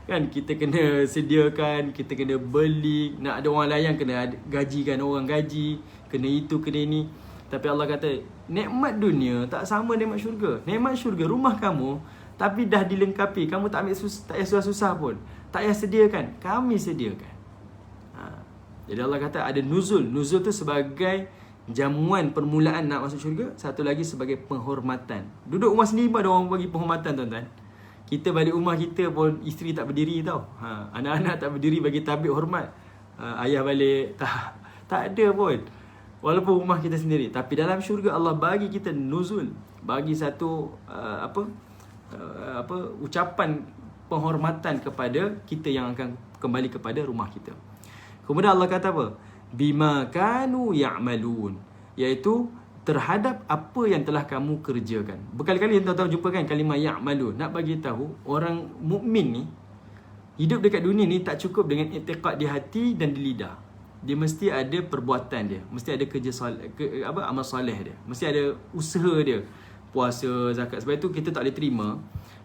Kan kita kena sediakan, kita kena beli, nak ada orang layan kena gajikan orang gaji, kena itu, kena ini. Tapi Allah kata, nikmat dunia tak sama nikmat syurga. Nikmat syurga rumah kamu, tapi dah dilengkapi. Kamu tak ambil tak payah susah-susah pun. Tak payah sediakan, kami sediakan. Jadi Allah kata ada nuzul. Nuzul tu sebagai jamuan permulaan nak masuk syurga. Satu lagi sebagai penghormatan. Duduk rumah sendiri pun ada orang bagi penghormatan tuan-tuan. Kita balik rumah kita pun isteri tak berdiri tau. Anak-anak tak berdiri bagi tabik hormat. Ayah balik tak ada pun. Walaupun rumah kita sendiri. Tapi dalam syurga Allah bagi kita nuzul. Bagi satu ucapan penghormatan kepada kita yang akan kembali kepada rumah kita. Kemudian Allah kata apa? Bima kanu ya'malun, iaitu terhadap apa yang telah kamu kerjakan. Berkali-kali yang tuan-tuan jumpa kan kalimah ya'malun. Nak bagi tahu orang mukmin ni hidup dekat dunia ni tak cukup dengan i'tiqad di hati dan di lidah. Dia mesti ada perbuatan dia, mesti ada kerja amal soleh dia, mesti ada usaha dia. Puasa, zakat. Sebab itu kita tak boleh terima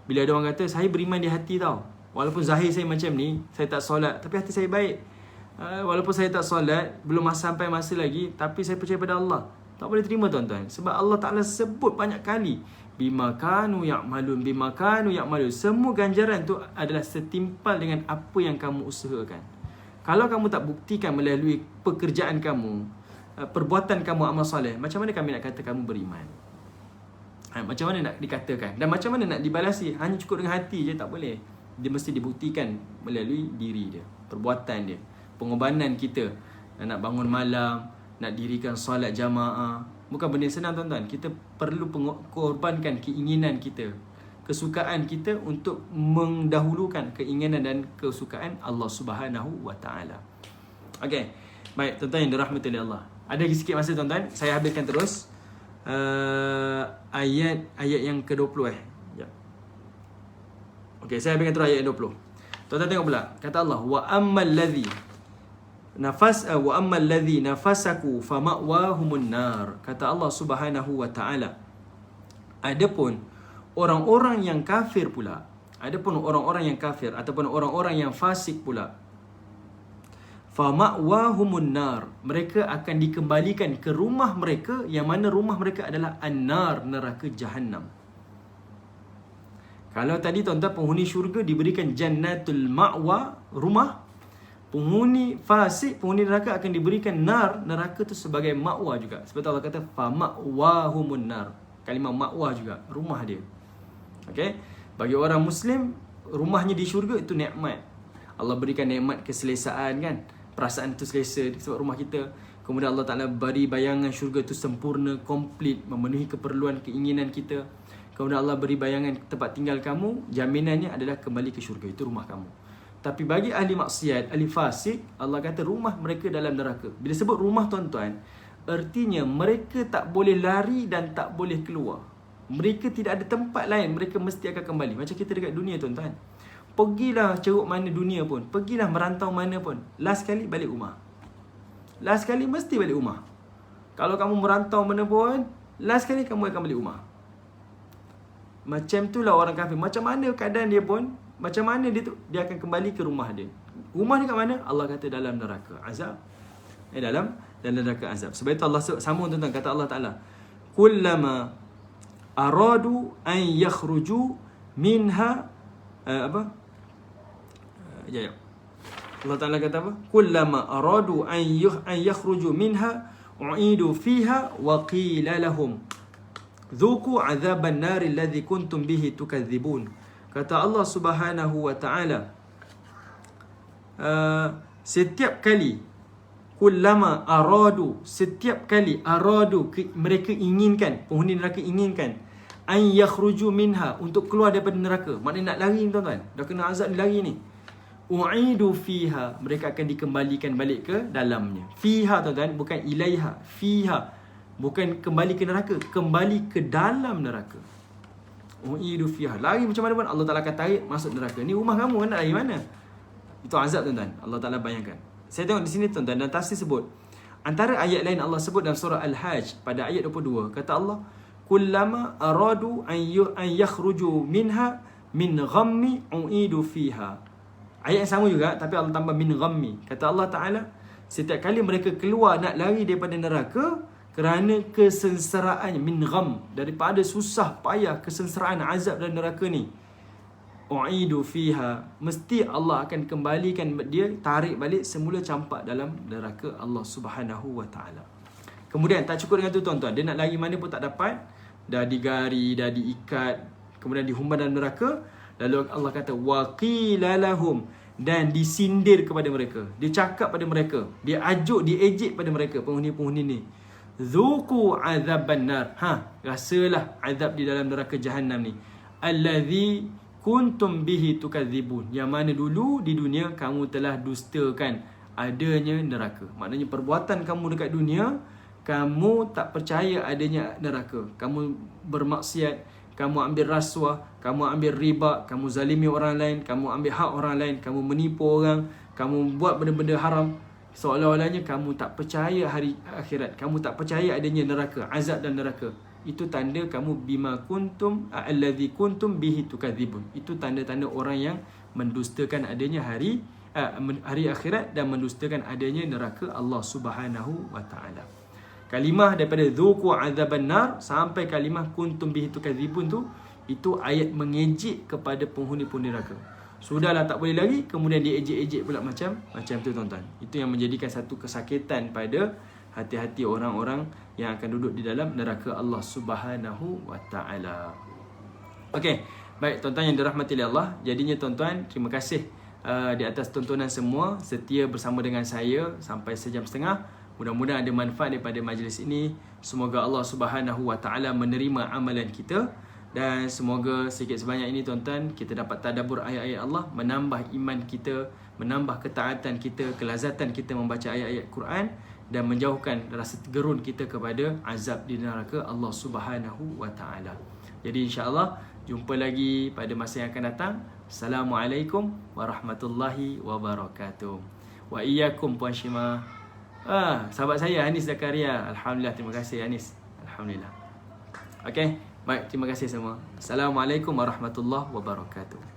bila ada orang kata saya beriman di hati tau. Walaupun zahir saya macam ni, saya tak solat, tapi hati saya baik. Walaupun saya tak solat, belum sampai masa lagi, tapi saya percaya pada Allah. Tak boleh terima tuan-tuan. Sebab Allah Ta'ala sebut banyak kali, bima kanu ya'malun, bima kanu ya'malun. Semua ganjaran tu adalah setimpal dengan apa yang kamu usahakan. Kalau kamu tak buktikan melalui pekerjaan kamu, perbuatan kamu amal soleh, macam mana kami nak kata kamu beriman? Macam mana nak dikatakan? Dan macam mana nak dibalasi? Hanya cukup dengan hati je tak boleh. Dia mesti dibuktikan melalui diri dia, perbuatan dia, pengorbanan kita. Nak bangun malam, nak dirikan solat jamaah, bukan benda senang tuan-tuan. Kita perlu korbankan keinginan kita, kesukaan kita untuk mendahulukan keinginan dan kesukaan Allah Subhanahu wa taala. Okey. Baik, tuan-tuan yang dirahmati oleh Allah. Ada lagi sikit masa tuan-tuan, saya habiskan terus. Ayat yang ke-20 Sekejap. Okey, saya habiskan terus ayat yang 20. Tuan-tuan tengok pula. Kata Allah, wa ammal ladzi nafasaku fama'wahumun nar. Kata Allah Subhanahu wa taala, adapun orang-orang yang kafir pula, adapun orang-orang yang kafir ataupun orang-orang yang fasik pula, fama'wahumun nar, mereka akan dikembalikan ke rumah mereka, yang mana rumah mereka adalah an-nar, neraka Jahannam. Kalau tadi tuan-tuan penghuni syurga diberikan jannatul ma'wa, rumah, penghuni fasik, penghuni neraka akan diberikan nar, neraka tu sebagai ma'wa juga. Sebab Allah kata fama'wahumun nar, kalimah ma'wa juga, rumah dia. Okey, bagi orang muslim, rumahnya di syurga itu nikmat. Allah berikan nikmat keselesaan kan, perasaan tu selesa sebab rumah kita. Kemudian Allah Ta'ala beri bayangan syurga tu sempurna, komplit, memenuhi keperluan, keinginan kita. Kemudian Allah beri bayangan tempat tinggal kamu, jaminannya adalah kembali ke syurga, itu rumah kamu. Tapi bagi ahli maksiat, ahli fasik, Allah kata rumah mereka dalam neraka. Bila sebut rumah tuan-tuan, artinya mereka tak boleh lari dan tak boleh keluar. Mereka tidak ada tempat lain, mereka mesti akan kembali. Macam kita dekat dunia tuan-tuan, pergilah ceruk mana dunia pun, pergilah merantau mana pun, last kali balik rumah. Last kali mesti balik rumah. Kalau kamu merantau mana pun, last kali kamu akan balik rumah. Macam itulah orang kafir. Macam mana keadaan dia pun, macam mana dia tu, dia akan kembali ke rumah dia. Rumah dia kat mana? Allah kata dalam neraka azab. Dalam neraka azab. Sebab itu Allah sambung tuan-tuan, kata Allah Ta'ala, kullama aradu an yakhruju minha Allah Ta'ala kata apa? Kullama aradu an yakhruju minha u'idu fiha wa qila lahum dhuku azaban nari alladhi kuntum bihi tukadzibun. Kata Allah Subhanahu wa ta'ala, setiap kali, kullama aradu, setiap kali, aradu, mereka inginkan, penghuni neraka inginkan, an yakhruju minha, untuk keluar daripada neraka. Maknanya nak lari tuan-tuan, dah kena azab ni, lari ni. U'idu fiha, mereka akan dikembalikan balik ke dalamnya. Fiha tuan-tuan, bukan ilaiha. Fiha, bukan kembali ke neraka, kembali ke dalam neraka. U'idu fiha, lari macam mana pun Allah Ta'ala akan tarik masuk neraka. Ni rumah kamu, nak lari mana? Itu azab tuan-tuan, Allah Ta'ala bayangkan. Saya tengok di sini tuan-tuan, dan tafsir sebut, antara ayat lain Allah sebut dalam surah Al-Hajj pada ayat 22, kata Allah, kullama aradu an yakhruju minha min ghammi u'idu fiha. Ayat yang sama juga, tapi Allah tambah min ghammi. Kata Allah Ta'ala, setiap kali mereka keluar nak lari daripada neraka kerana kesengsaraan, min gham, daripada susah payah, kesengsaraan, azab dan neraka ni, u'idu fiha, mesti Allah akan kembalikan dia, tarik balik semula, campak dalam neraka Allah Subhanahu wa ta'ala. Kemudian tak cukup dengan tu tuan-tuan, dia nak lari mana pun tak dapat, dah digari, dah diikat, kemudian dihumban dalam neraka. Lalu Allah kata waqila lahum, dan disindir kepada mereka, dia cakap pada mereka, dia ajuk, dia ejek pada mereka, penghuni-penghuni ni, zuqu azaban nar, rasalah azab di dalam neraka Jahannam ni, allazi kuntum bihi tukadzibun, yang mana dulu di dunia kamu telah dustakan adanya neraka. Maknanya perbuatan kamu dekat dunia, kamu tak percaya adanya neraka, kamu bermaksiat, kamu ambil rasuah, kamu ambil riba, kamu zalimi orang lain, kamu ambil hak orang lain, kamu menipu orang, kamu buat benda-benda haram, seolah-olahnya kamu tak percaya hari akhirat, kamu tak percaya adanya neraka, azab dan neraka. Itu tanda kamu bima kuntum allazi kuntum bihi tukadzibun. Itu tanda-tanda orang yang mendustakan adanya hari akhirat dan mendustakan adanya neraka Allah Subhanahu wa taala. Kalimah daripada dzuqu azaban nar sampai kalimah kuntum bihi tukadzibun tu, itu ayat mengejek kepada penghuni-penghuni neraka. Sudahlah tak boleh lagi, kemudian dia ejek-ejek pula macam tu tuan-tuan. Itu yang menjadikan satu kesakitan pada hati-hati orang-orang yang akan duduk di dalam neraka Allah Subhanahu wa taala. Okey, baik tuan-tuan yang dirahmati oleh Allah. Jadinya tuan-tuan, terima kasih di atas tontonan semua, setia bersama dengan saya sampai sejam setengah. Mudah-mudahan ada manfaat daripada majlis ini. Semoga Allah Subhanahu wa taala menerima amalan kita. Dan semoga sikit sebanyak ini tuan-tuan, kita dapat tadabbur ayat-ayat Allah, menambah iman kita, menambah ketaatan kita, kelazatan kita membaca ayat-ayat Quran, dan menjauhkan rasa gerun kita kepada azab di neraka Allah Subhanahu wa taala. Jadi insya-Allah jumpa lagi pada masa yang akan datang. Assalamualaikum warahmatullahi wabarakatuh. Wa iyyakum Puan Shima. Sahabat saya Anis Zakaria. Alhamdulillah, terima kasih Anis. Alhamdulillah. Okey. Baik, terima kasih semua. Assalamualaikum warahmatullahi wabarakatuh.